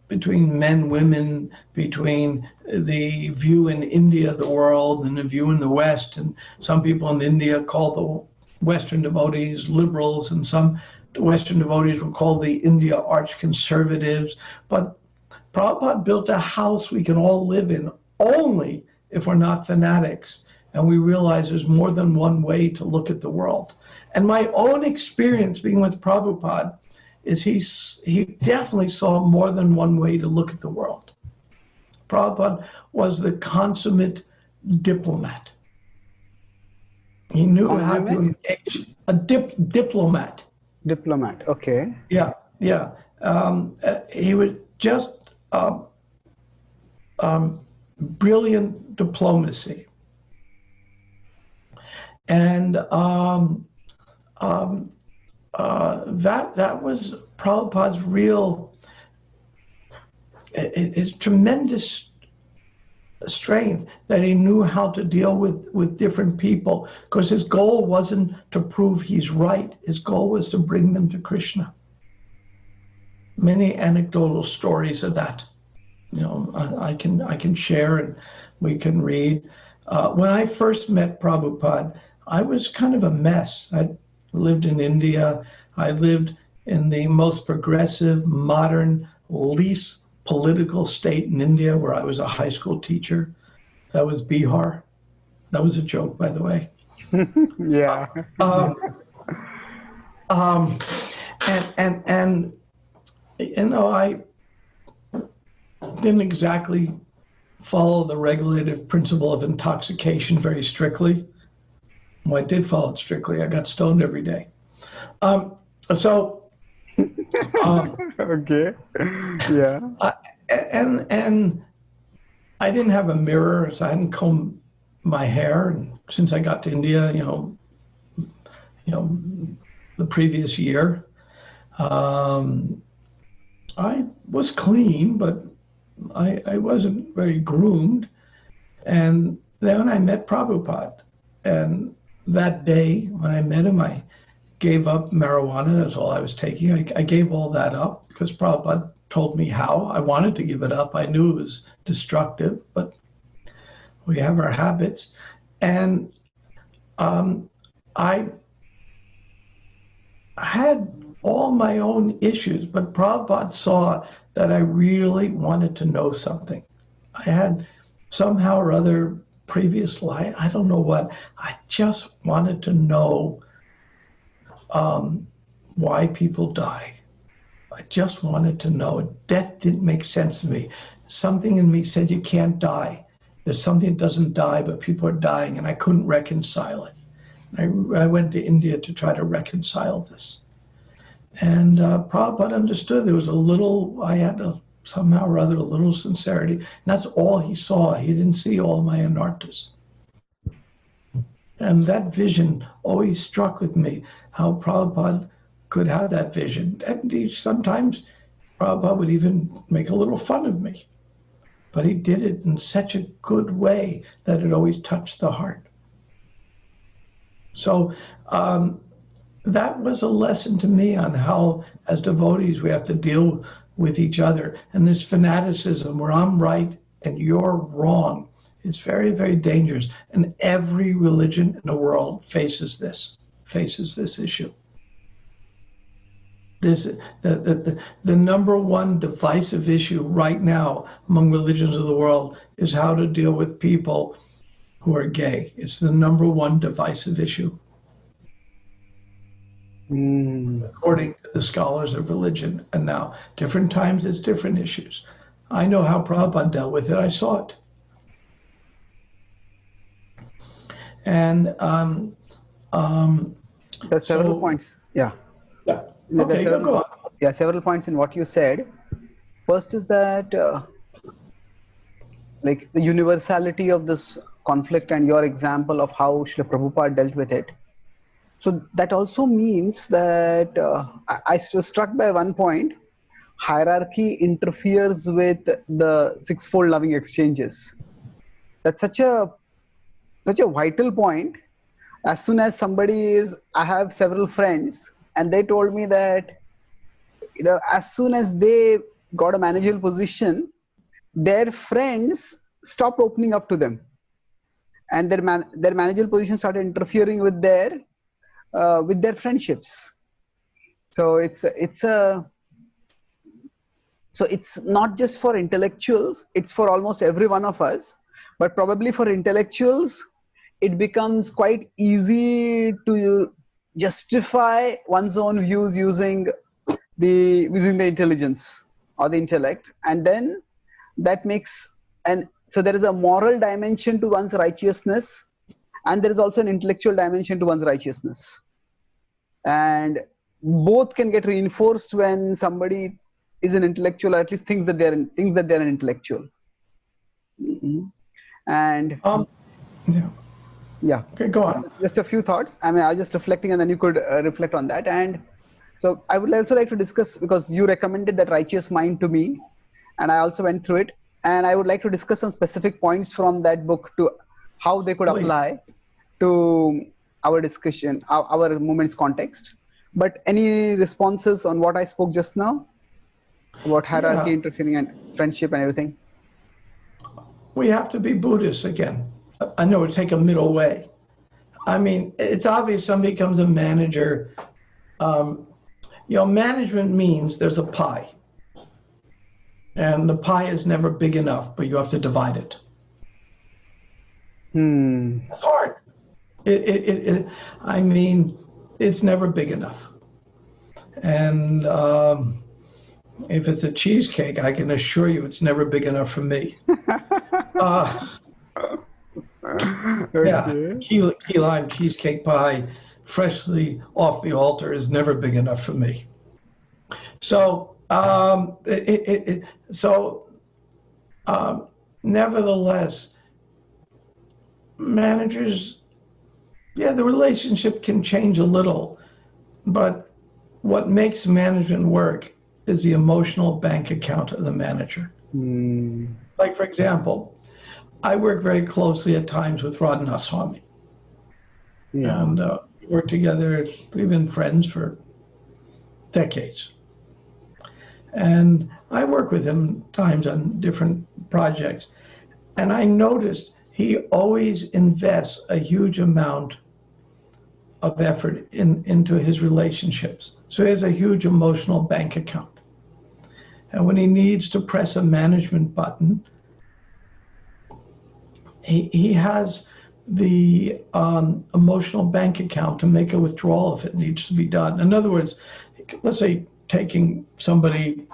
Speaker 2: between men, women, between the view in India of the world and the view in the West. And some people in India call the Western devotees liberals, and some Western devotees will call the India arch conservatives. But Prabhupada built a house we can all live in only if we're not fanatics. And we realize there's more than one way to look at the world. And my own experience being with Prabhupada is he definitely saw more than one way to look at the world. Prabhupada was the consummate diplomat. He knew how to engage a diplomat.
Speaker 1: Diplomat, okay.
Speaker 2: Yeah. He was just brilliant diplomacy. And that was Prabhupada's real, his tremendous strength, that he knew how to deal with different people, because his goal wasn't to prove he's right. His goal was to bring them to Krishna. Many anecdotal stories of that, I can share and we can read. When I first met Prabhupada, I was kind of a mess. I lived in India. I lived in the most progressive, modern, least political state in India, where I was a high school teacher. That was Bihar. That was a joke, by the way.
Speaker 1: Yeah.
Speaker 2: I didn't exactly follow the regulative principle of intoxication very strictly. Well, I did follow it strictly. I got stoned every day.
Speaker 1: Okay. Yeah.
Speaker 2: And I didn't have a mirror, so I hadn't combed my hair. And since I got to India, the previous year, I was clean, but I wasn't very groomed. And then I met Prabhupada. And that day when I met him, I gave up marijuana. That's all I was taking. I gave all that up because Prabhupada told me how. I wanted to give it up. I knew it was destructive, but we have our habits. And I had all my own issues, but Prabhupada saw that I really wanted to know something. I had somehow or other previous life, I don't know what, I just wanted to know why people die. I just wanted to know. Death didn't make sense to me. Something in me said you can't die. There's something that doesn't die, but people are dying, and I couldn't reconcile it. I went to India to try to reconcile this. And Prabhupada understood there was a little, I had to somehow or other, a little sincerity. And that's all he saw. He didn't see all my anartas. And that vision always struck with me, how Prabhupada could have that vision. And sometimes Prabhupada would even make a little fun of me. But he did it in such a good way that it always touched the heart. So that was a lesson to me on how, as devotees, we have to deal with each other. And this fanaticism where I'm right and you're wrong It's very, very dangerous. And every religion in the world faces this issue. The number one divisive issue right now among religions of the world is how to deal with people who are gay. It's the number one divisive issue. According to the scholars of religion. And now, different times it's different issues. I know how Prabhupada dealt with it. I saw it. And
Speaker 1: there's several points. Yeah.
Speaker 2: Yeah. Okay, go on.
Speaker 1: Yeah, several points in what you said. First is that like the universality of this conflict and your example of how Srila Prabhupada dealt with it. So that also means that I was struck by one point: hierarchy interferes with the sixfold loving exchanges. That's such a vital point. As soon as I have several friends, and they told me that, as soon as they got a managerial position, their friends stopped opening up to them, and their managerial position started interfering with their friendships. So it's not just for intellectuals, it's for almost every one of us. But probably for intellectuals, it becomes quite easy to justify one's own views using the intelligence or the intellect, and then that makes, and so there is a moral dimension to one's righteousness, and there is also an intellectual dimension to one's righteousness, and both can get reinforced when somebody is an intellectual, or at least thinks that they're an intellectual. And yeah.
Speaker 2: Okay, go on.
Speaker 1: Just a few thoughts. I mean, I was just reflecting, and then you could reflect on that. And so I would also like to discuss, because you recommended that Righteous Mind to me, and I also went through it, and I would like to discuss some specific points from that book to how they could apply to our discussion, our movement's context. But any responses on what I spoke just now about hierarchy interfering and friendship and everything?
Speaker 2: We have to be Buddhists again. I know we take a middle way. I mean, it's obvious somebody becomes a manager. Management means there's a pie. And the pie is never big enough, but you have to divide it. It's hard. I mean, it's never big enough. And if it's a cheesecake, I can assure you it's never big enough for me. Key lime cheesecake pie, freshly off the altar, is never big enough for me. So, nevertheless, managers, the relationship can change a little, but what makes management work is the emotional bank account of the manager. Like, for example, I work very closely at times with Radhanath Swami. And we work together. We've been friends for decades. And I work with him times on different projects. And I noticed he always invests a huge amount of effort into his relationships. So he has a huge emotional bank account. And when he needs to press a management button, he has the emotional bank account to make a withdrawal if it needs to be done. In other words, let's say taking somebody,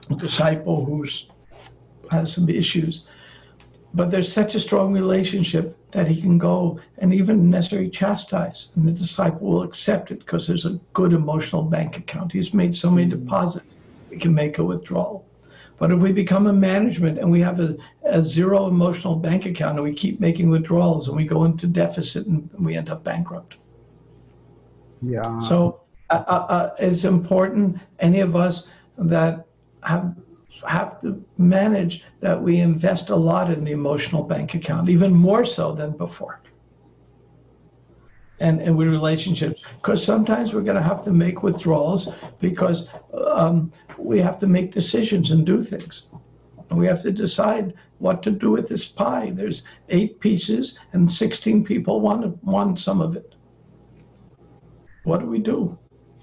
Speaker 2: a disciple who has some issues, but there's such a strong relationship that he can go and even necessarily chastise, and the disciple will accept it because there's a good emotional bank account. He's made so many deposits, we can make a withdrawal. But if we become a management and we have a zero emotional bank account and we keep making withdrawals and we go into deficit and we end up bankrupt.
Speaker 1: Yeah.
Speaker 2: So it's important, any of us that have to manage, that we invest a lot in the emotional bank account, even more so than before. And with relationships, because sometimes we're going to have to make withdrawals because we have to make decisions and do things. We have to decide what to do with this pie. There's 8 pieces and 16 people want some of it. What do we do?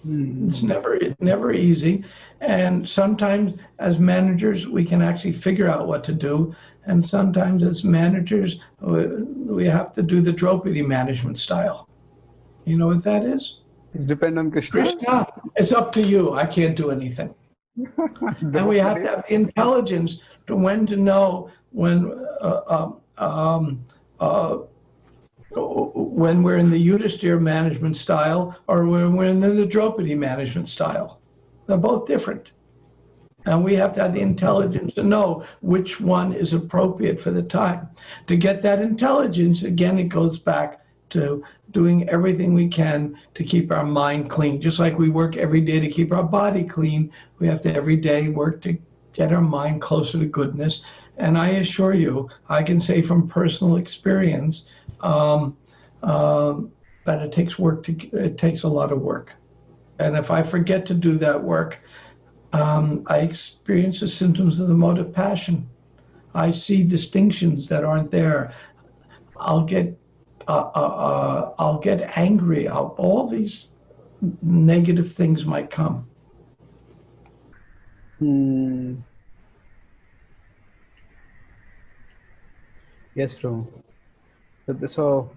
Speaker 2: It's never easy. And sometimes as managers, we can actually figure out what to do. And sometimes as managers, we have to do the Draupadi management style. You know what that is?
Speaker 1: It's depend on Krishna.
Speaker 2: Krishna, it's up to you. I can't do anything. And we have to have the intelligence to when to know when we're in the Yudhishthira management style or when we're in the Draupadi management style. They're both different. And we have to have the intelligence to know which one is appropriate for the time. To get that intelligence, again, it goes back to doing everything we can to keep our mind clean. Just like we work every day to keep our body clean, we have to every day work to get our mind closer to goodness. And I assure you, I can say from personal experience that it takes work. It takes a lot of work. And if I forget to do that work, I experience the symptoms of the mode of passion. I see distinctions that aren't there. I'll get angry. All these negative things might come.
Speaker 1: Yes, Prabhu. So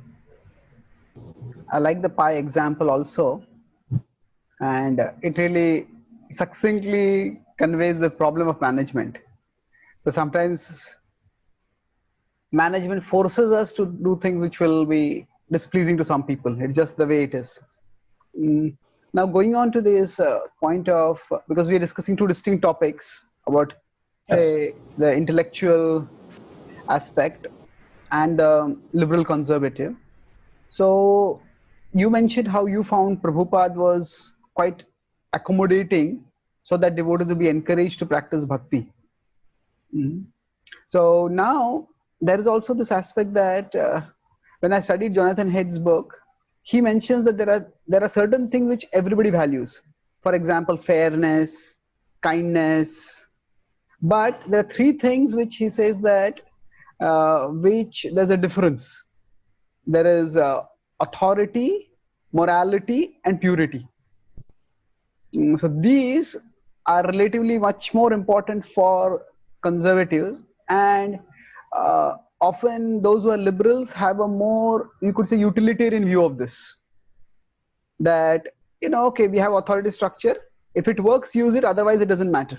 Speaker 1: I like the pie example also, and it really succinctly conveys the problem of management. So sometimes management forces us to do things which will be displeasing to some people. It's just the way it is. Now going on to this point of, because we are discussing two distinct topics about, say, the intellectual aspect and the liberal conservative. So you mentioned how you found Prabhupada was quite accommodating so that devotees will be encouraged to practice bhakti. So now there is also this aspect that when I studied Jonathan Head's book, he mentions that there are certain things which everybody values. For example, fairness, kindness. But there are 3 things which he says that which there's a difference. There is authority, morality, and purity. So these are relatively much more important for conservatives, and often those who are liberals have a more, you could say, utilitarian view of this. That, okay, we have authority structure. If it works, use it. Otherwise, it doesn't matter.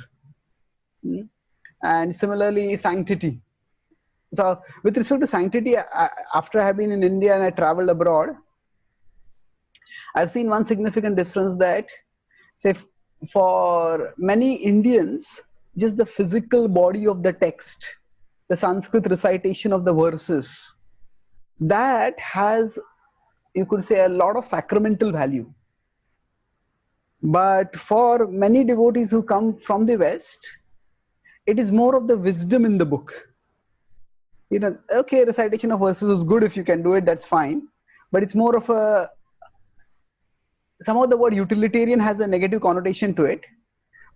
Speaker 1: And similarly, sanctity. So with respect to sanctity, after I have been in India and I traveled abroad, I've seen one significant difference that, say, for many Indians, just the physical body of the text, the Sanskrit recitation of the verses, that has, you could say, a lot of sacramental value. But for many devotees who come from the West, it is more of the wisdom in the book. Okay, recitation of verses is good if you can do it, that's fine. But it's more of a, somehow the word utilitarian has a negative connotation to it.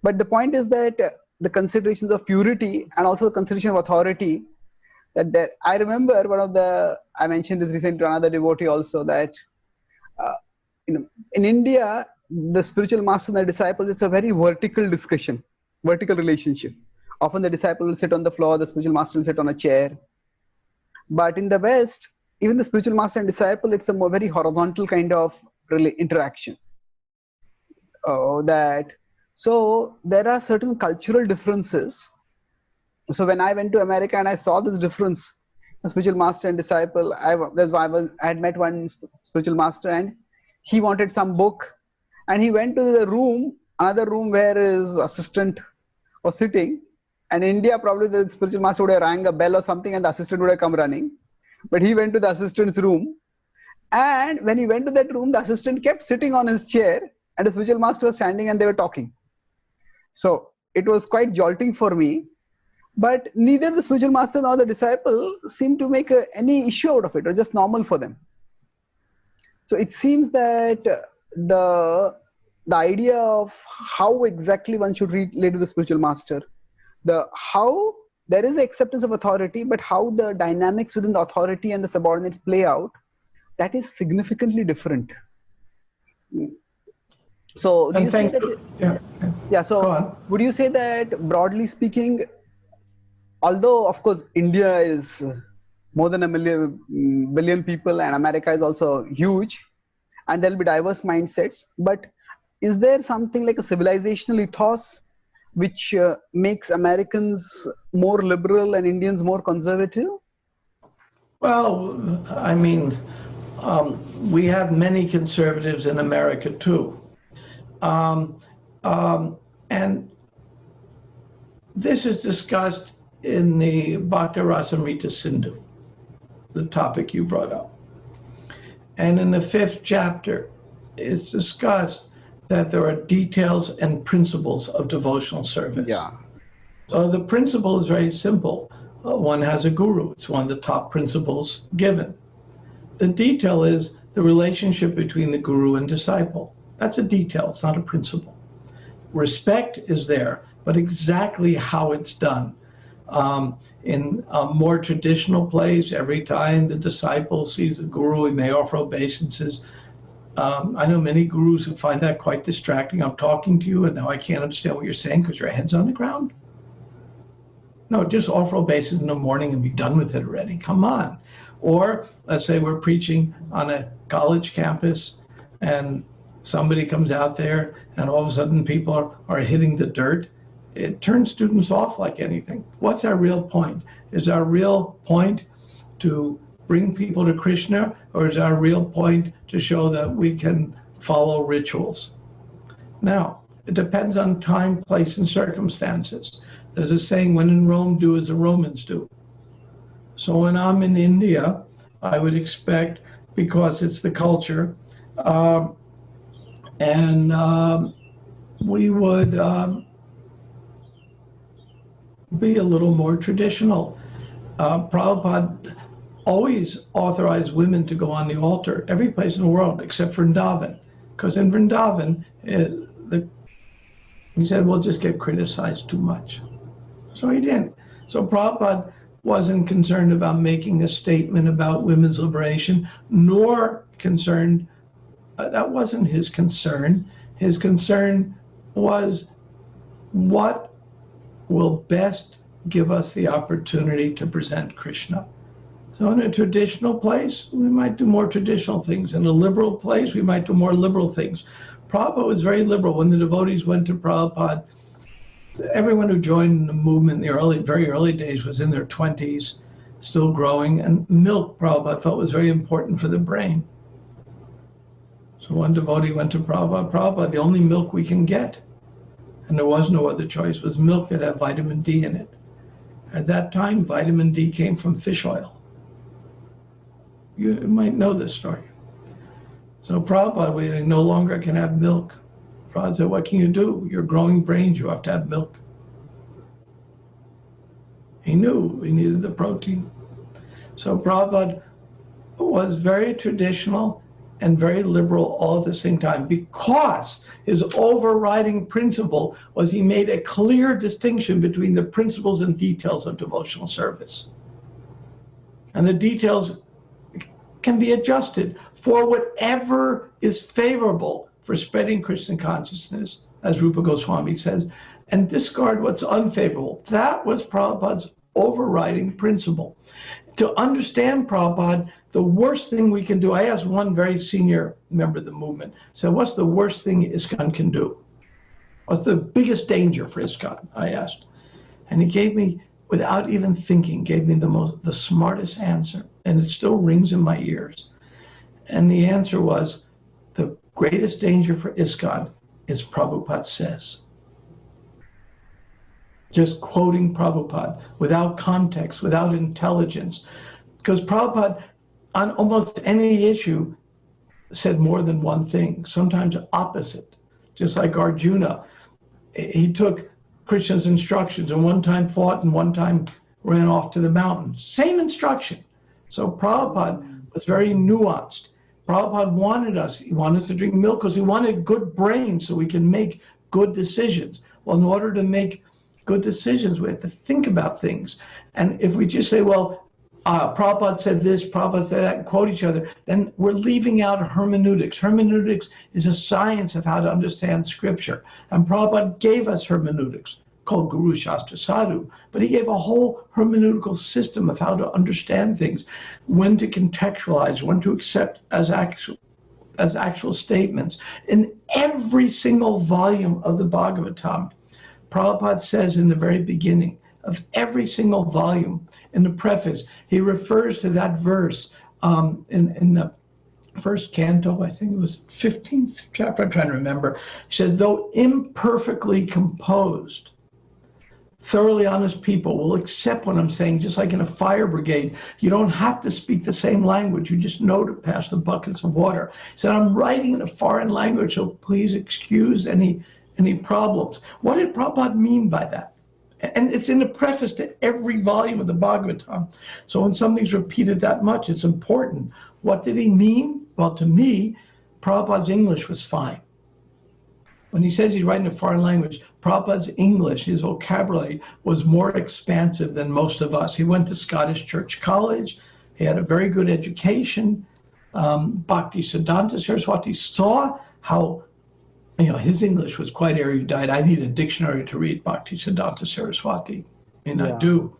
Speaker 1: But the point is that the considerations of purity and also the consideration of authority, that I remember I mentioned this recently to another devotee also, that in India, the spiritual master and the disciple, it's a very vertical discussion, vertical relationship. Often the disciple will sit on the floor, the spiritual master will sit on a chair. But in the West, even the spiritual master and disciple, it's a more very horizontal kind of interaction. So there are certain cultural differences. So when I went to America and I saw this difference, the spiritual master and disciple, I had met one spiritual master and he wanted some book, and he went to the room, another room where his assistant was sitting. And in India, probably the spiritual master would have rang a bell or something and the assistant would have come running. But he went to the assistant's room. And when he went to that room, the assistant kept sitting on his chair and the spiritual master was standing and they were talking. So it was quite jolting for me. But neither the spiritual master nor the disciple seemed to make any issue out of it. It was just normal for them. So it seems that the idea of how exactly one should relate to the spiritual master, the how there is acceptance of authority, but how the dynamics within the authority and the subordinates play out, that is significantly different. So do
Speaker 2: And
Speaker 1: you say
Speaker 2: thank
Speaker 1: that?
Speaker 2: you. Yeah.
Speaker 1: Yeah.
Speaker 2: Go
Speaker 1: So
Speaker 2: on.
Speaker 1: would you say that, broadly speaking, although of course India is more than a billion people, and America is also huge, and there'll be diverse mindsets, but is there something like a civilizational ethos which makes Americans more liberal and Indians more conservative?
Speaker 2: Well, I mean, we have many conservatives in America too. Um, and this is discussed in the Bhakti Rasamrita Sindhu, the topic you brought up. And in the 5th chapter, it's discussed that there are details and principles of devotional service.
Speaker 1: Yeah.
Speaker 2: So the principle is very simple. One has a guru. It's one of the top principles given. The detail is the relationship between the guru and disciple. That's a detail, it's not a principle. Respect is there, but exactly how it's done. In a more traditional place, every time the disciple sees the guru, he may offer obeisances. I know many gurus who find that quite distracting. I'm talking to you and now I can't understand what you're saying because your head's on the ground. No, just offer obeisance in the morning and be done with it already. Come on. Or let's say we're preaching on a college campus and somebody comes out there and all of a sudden people are hitting the dirt. It turns students off like anything. What's our real point? Is our real point to bring people to Krishna, or is our real point to show that we can follow rituals? Now, it depends on time, place, and circumstances. There's a saying, when in Rome, do as the Romans do. So when I'm in India, I would expect, because it's the culture, we would be a little more traditional. Prabhupada always authorized women to go on the altar every place in the world except Vrindavan, because in Vrindavan, he said, we'll just get criticized too much. So he didn't. So Prabhupada wasn't concerned about making a statement about women's liberation, nor concerned, that wasn't his concern. His concern was what will best give us the opportunity to present Krishna. So in a traditional place, we might do more traditional things. In a liberal place, we might do more liberal things. Prabhupada was very liberal. When the devotees went to Prabhupada, everyone who joined the movement in the very early days was in their 20s, still growing, and milk, Prabhupada felt, was very important for the brain. So one devotee went to Prabhupada, Prabhupada, the only milk we can get, and there was no other choice, was milk that had vitamin D in it. At that time, vitamin D came from fish oil. You might know this story. So Prabhupada, we no longer can have milk. Prabhupada said, what can you do? You're growing brains, you have to have milk. He knew we needed the protein. So Prabhupada was very traditional and very liberal all at the same time, because his overriding principle was he made a clear distinction between the principles and details of devotional service. And the details can be adjusted for whatever is favorable for spreading Krishna consciousness, as Rupa Goswami says, and discard what's unfavorable. That was Prabhupada's overriding principle. To understand Prabhupada, the worst thing we can do, I asked one very senior member of the movement, said, what's the worst thing ISKCON can do? What's the biggest danger for ISKCON? I asked. And he gave me, without even thinking, gave me the smartest answer, and it still rings in my ears. And the answer was, the greatest danger for ISKCON is Prabhupada says. Just quoting Prabhupada without context, without intelligence. Because Prabhupada, on almost any issue, said more than one thing, sometimes opposite. Just like Arjuna, he took Krishna's instructions and one time fought and one time ran off to the mountain. Same instruction. So Prabhupada was very nuanced. Prabhupada wanted us to drink milk because he wanted good brains so we can make good decisions. Well, in order to make good decisions. We have to think about things. And if we just say, well, Prabhupada said this, Prabhupada said that, and quote each other, then we're leaving out hermeneutics. Hermeneutics is a science of how to understand scripture. And Prabhupada gave us hermeneutics called Guru Shastra Sadhu, but he gave a whole hermeneutical system of how to understand things, when to contextualize, when to accept as actual statements. In every single volume of the Bhagavatam, Prabhupada says in the very beginning of every single volume, in the preface, he refers to that verse in the first canto, I think it was 15th chapter, I'm trying to remember. He said, though imperfectly composed, thoroughly honest people will accept what I'm saying, just like in a fire brigade. You don't have to speak the same language. You just know to pass the buckets of water. He said, I'm writing in a foreign language, so please excuse any problems. What did Prabhupada mean by that? And it's in the preface to every volume of the Bhagavatam. So when something's repeated that much, it's important. What did he mean? Well, to me, Prabhupada's English was fine. When he says he's writing a foreign language, Prabhupada's English, his vocabulary, was more expansive than most of us. He went to Scottish Church College. He had a very good education. Bhakti Siddhanta Saraswati saw how, his English was quite erudite. I need a dictionary to read Bhakti Siddhanta Saraswati. I do.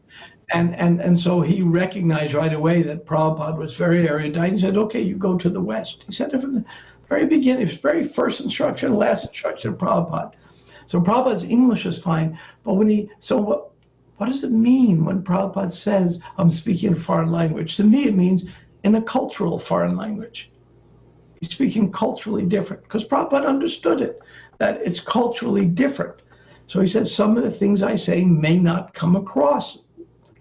Speaker 2: And so he recognized right away that Prabhupada was very erudite. He said, okay, you go to the West. He said it from the very beginning, his very first instruction, last instruction of Prabhupada. So Prabhupada's English is fine, but what does it mean when Prabhupada says, I'm speaking a foreign language? To me, it means in a cultural foreign language. He's speaking culturally different, because Prabhupada understood it, that it's culturally different. So he says, some of the things I say may not come across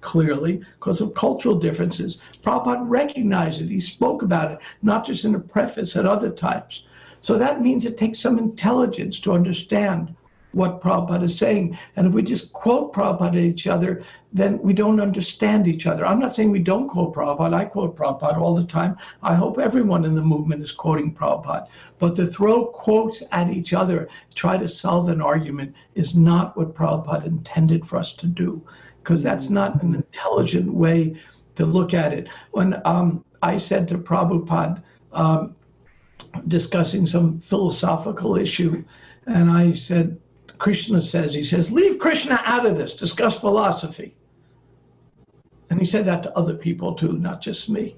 Speaker 2: clearly because of cultural differences. Prabhupada recognized it. He spoke about it, not just in a preface, at other times. So that means it takes some intelligence to understand what Prabhupada is saying. And if we just quote Prabhupada at each other, then we don't understand each other. I'm not saying we don't quote Prabhupada. I quote Prabhupada all the time. I hope everyone in the movement is quoting Prabhupada. But to throw quotes at each other, try to solve an argument, is not what Prabhupada intended for us to do, because that's not an intelligent way to look at it. When I said to Prabhupada, discussing some philosophical issue, and I said, Krishna says, he says, leave Krishna out of this, discuss philosophy. And he said that to other people too, not just me.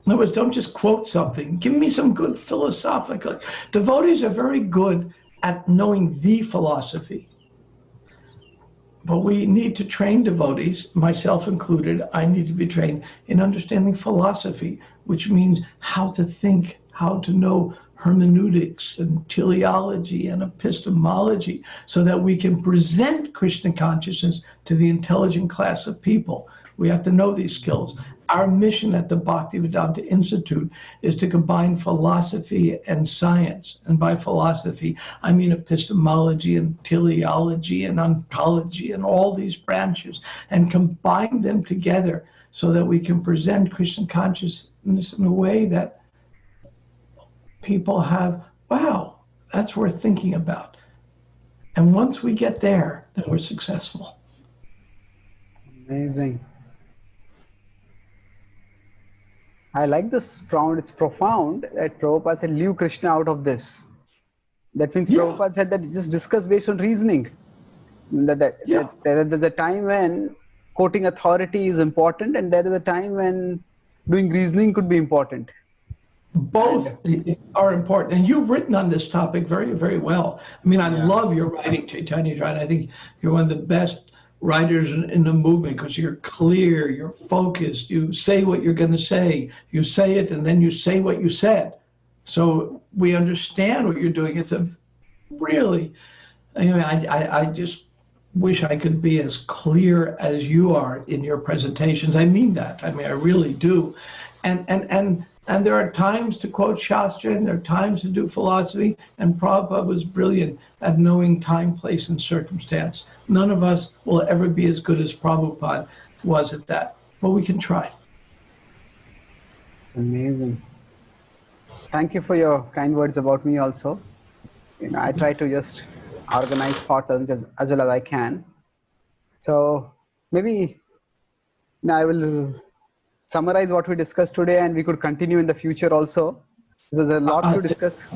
Speaker 2: In other words, don't just quote something. Give me some good philosophical. Devotees are very good at knowing the philosophy. But we need to train devotees, myself included. I need to be trained in understanding philosophy, which means how to think, how to know hermeneutics and teleology and epistemology, so that we can present Krishna consciousness to the intelligent class of people. We have to know these skills. Our mission at the Bhaktivedanta Institute is to combine philosophy and science. And by philosophy, I mean epistemology and teleology and ontology and all these branches, and combine them together so that we can present Krishna consciousness in a way that people have, wow, that's worth thinking about. And once we get there, then we're successful.
Speaker 1: Amazing. I like this profound. It's profound that Prabhupada said, leave Krishna out of this. That means Prabhupada said that just discuss based on reasoning. That there's a time when quoting authority is important, and there is a time when doing reasoning could be important.
Speaker 2: Both are important. And you've written on this topic very, very well. I mean, I love your writing, Chaitanya Charan. I think you're one of the best writers in the movement, because you're clear, you're focused, you say what you're going to say, you say it, and then you say what you said. So we understand what you're doing. It's a really, I just wish I could be as clear as you are in your presentations. I mean that. I mean, I really do. And there are times to quote Shastra, and there are times to do philosophy, and Prabhupada was brilliant at knowing time, place, and circumstance. None of us will ever be as good as Prabhupada was at that, but we can try.
Speaker 1: It's amazing. Thank you for your kind words about me also. I try to just organize thoughts as well as I can. So maybe now I will summarize what we discussed today, and we could continue in the future also. There's a lot to discuss,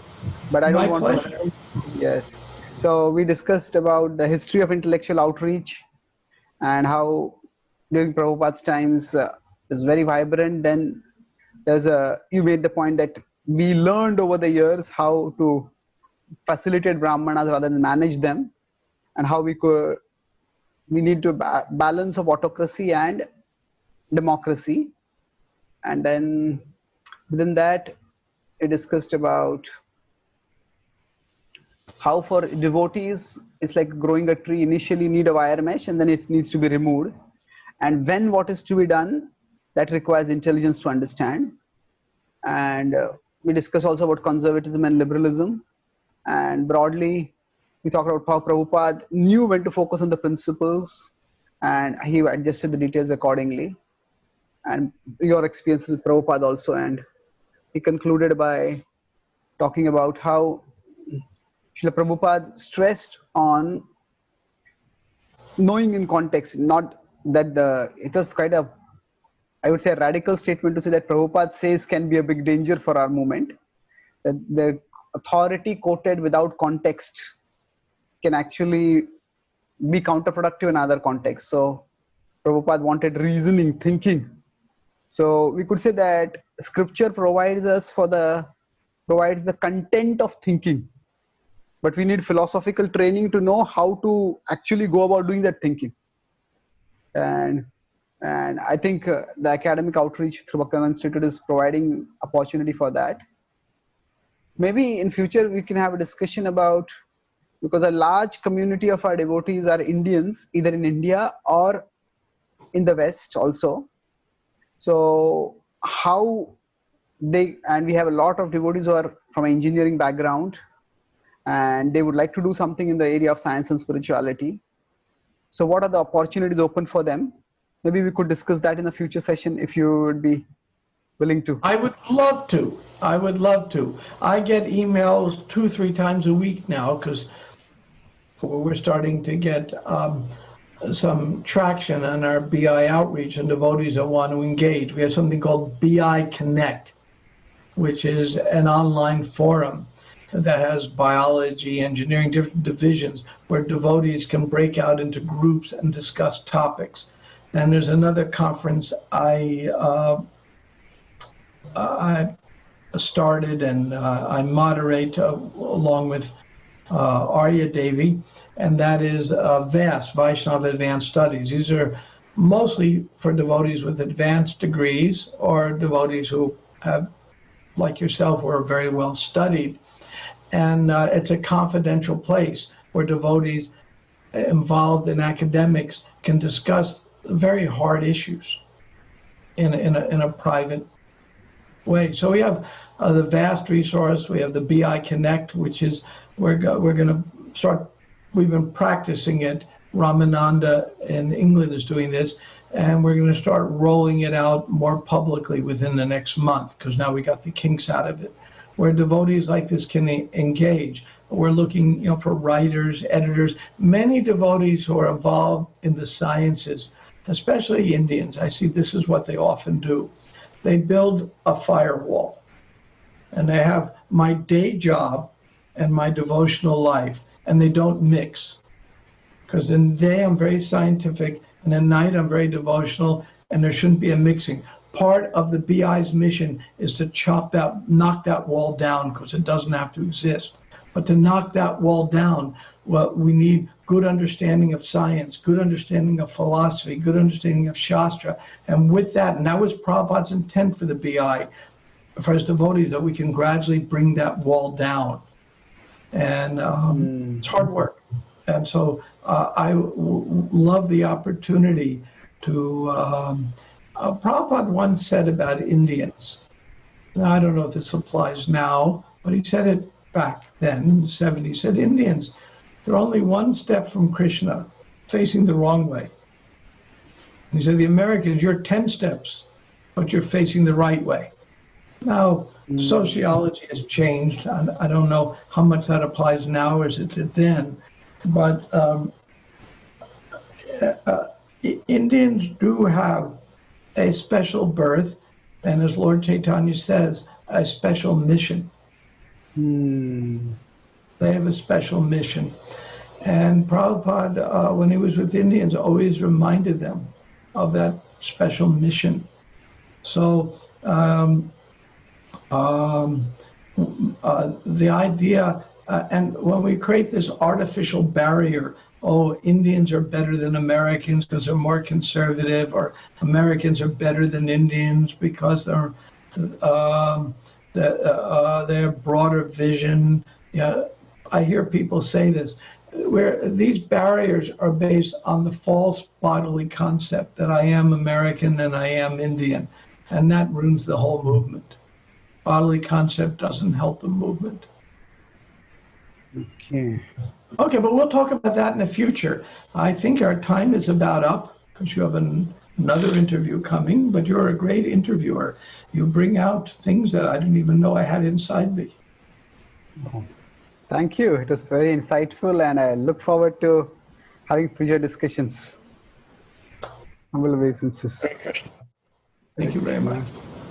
Speaker 1: but I don't
Speaker 2: My
Speaker 1: want
Speaker 2: pleasure.
Speaker 1: to. Yes. So we discussed about the history of intellectual outreach and how during Prabhupada's times is very vibrant. Then you made the point that we learned over the years how to facilitate Brahmanas rather than manage them, and how we need to balance of autocracy and democracy. And then within that, we discussed about how for devotees it's like growing a tree. Initially need a wire mesh, and then it needs to be removed, and when what is to be done, that requires intelligence to understand. And we discussed also about conservatism and liberalism, and broadly we talked about how Prabhupada knew when to focus on the principles, and he adjusted the details accordingly, and your experience with Prabhupada also. And he concluded by talking about how Srila Prabhupada stressed on knowing in context, not that it was quite a, I would say, a radical statement to say that Prabhupada says can be a big danger for our movement. That the authority quoted without context can actually be counterproductive in other contexts. So Prabhupada wanted reasoning, thinking. So we could say that scripture provides the content of thinking, but we need philosophical training to know how to actually go about doing that thinking. And I think the academic outreach through Bhaktivedanta Institute is providing opportunity for that. Maybe in future we can have a discussion about, because a large community of our devotees are Indians, either in India or in the West also. So how and we have a lot of devotees who are from an engineering background, and they would like to do something in the area of science and spirituality. So what are the opportunities open for them? Maybe we could discuss that in a future session if you would be willing to.
Speaker 2: I would love to. I would love to. I get emails 2-3 times a week now because we're starting to get some traction on our BI outreach and devotees that want to engage. We have something called BI Connect, which is an online forum that has biology, engineering, different divisions where devotees can break out into groups and discuss topics. And there's another conference I started and I moderate along with Arya Devi, and that is VAST, Vaishnava Advanced Studies. These are mostly for devotees with advanced degrees or devotees who have, like yourself, were very well studied. And it's a confidential place where devotees involved in academics can discuss very hard issues in a private way. So we have the VAST resource, we have the BI Connect, which is we're going to start. We've been practicing it. Ramananda in England is doing this, and we're going to start rolling it out more publicly within the next month because now we got the kinks out of it, where devotees like this can engage. We're looking, for writers, editors, many devotees who are involved in the sciences, especially Indians. I see this is what they often do. They build a firewall, and they have my day job and my devotional life, and they don't mix. Because in the day I'm very scientific, and at night I'm very devotional, and there shouldn't be a mixing. Part of the BI's mission is to knock that wall down, because it doesn't have to exist. But to knock that wall down, well, we need good understanding of science, good understanding of philosophy, good understanding of Shastra. And with that, and that was Prabhupada's intent for the BI, for his devotees, that we can gradually bring that wall down. And it's hard work. And so I love the opportunity to, Prabhupada once said about Indians, now I don't know if this applies now, but he said it back then in the 70s, he said, Indians, they're only one step from Krishna, facing the wrong way. He said, the Americans, you're 10 steps, but you're facing the right way. Now, sociology has changed. I don't know how much that applies now as it did then, But Indians do have a special birth, and as Lord Chaitanya says, a special mission. They have a special mission. And Prabhupada, when he was with Indians, always reminded them of that special mission. So the idea, and when we create this artificial barrier, oh, Indians are better than Americans because they're more conservative, or Americans are better than Indians because they have broader vision. Yeah, I hear people say this, where these barriers are based on the false bodily concept that I am American and I am Indian, and that ruins the whole movement. Bodily concept doesn't help the movement.
Speaker 1: Okay.
Speaker 2: Okay, but we'll talk about that in the future. I think our time is about up because you have another interview coming, but you're a great interviewer. You bring out things that I didn't even know I had inside me.
Speaker 1: Oh, thank you. It was very insightful, and I look forward to having future discussions. Humble obeisances.
Speaker 2: Thank you very much.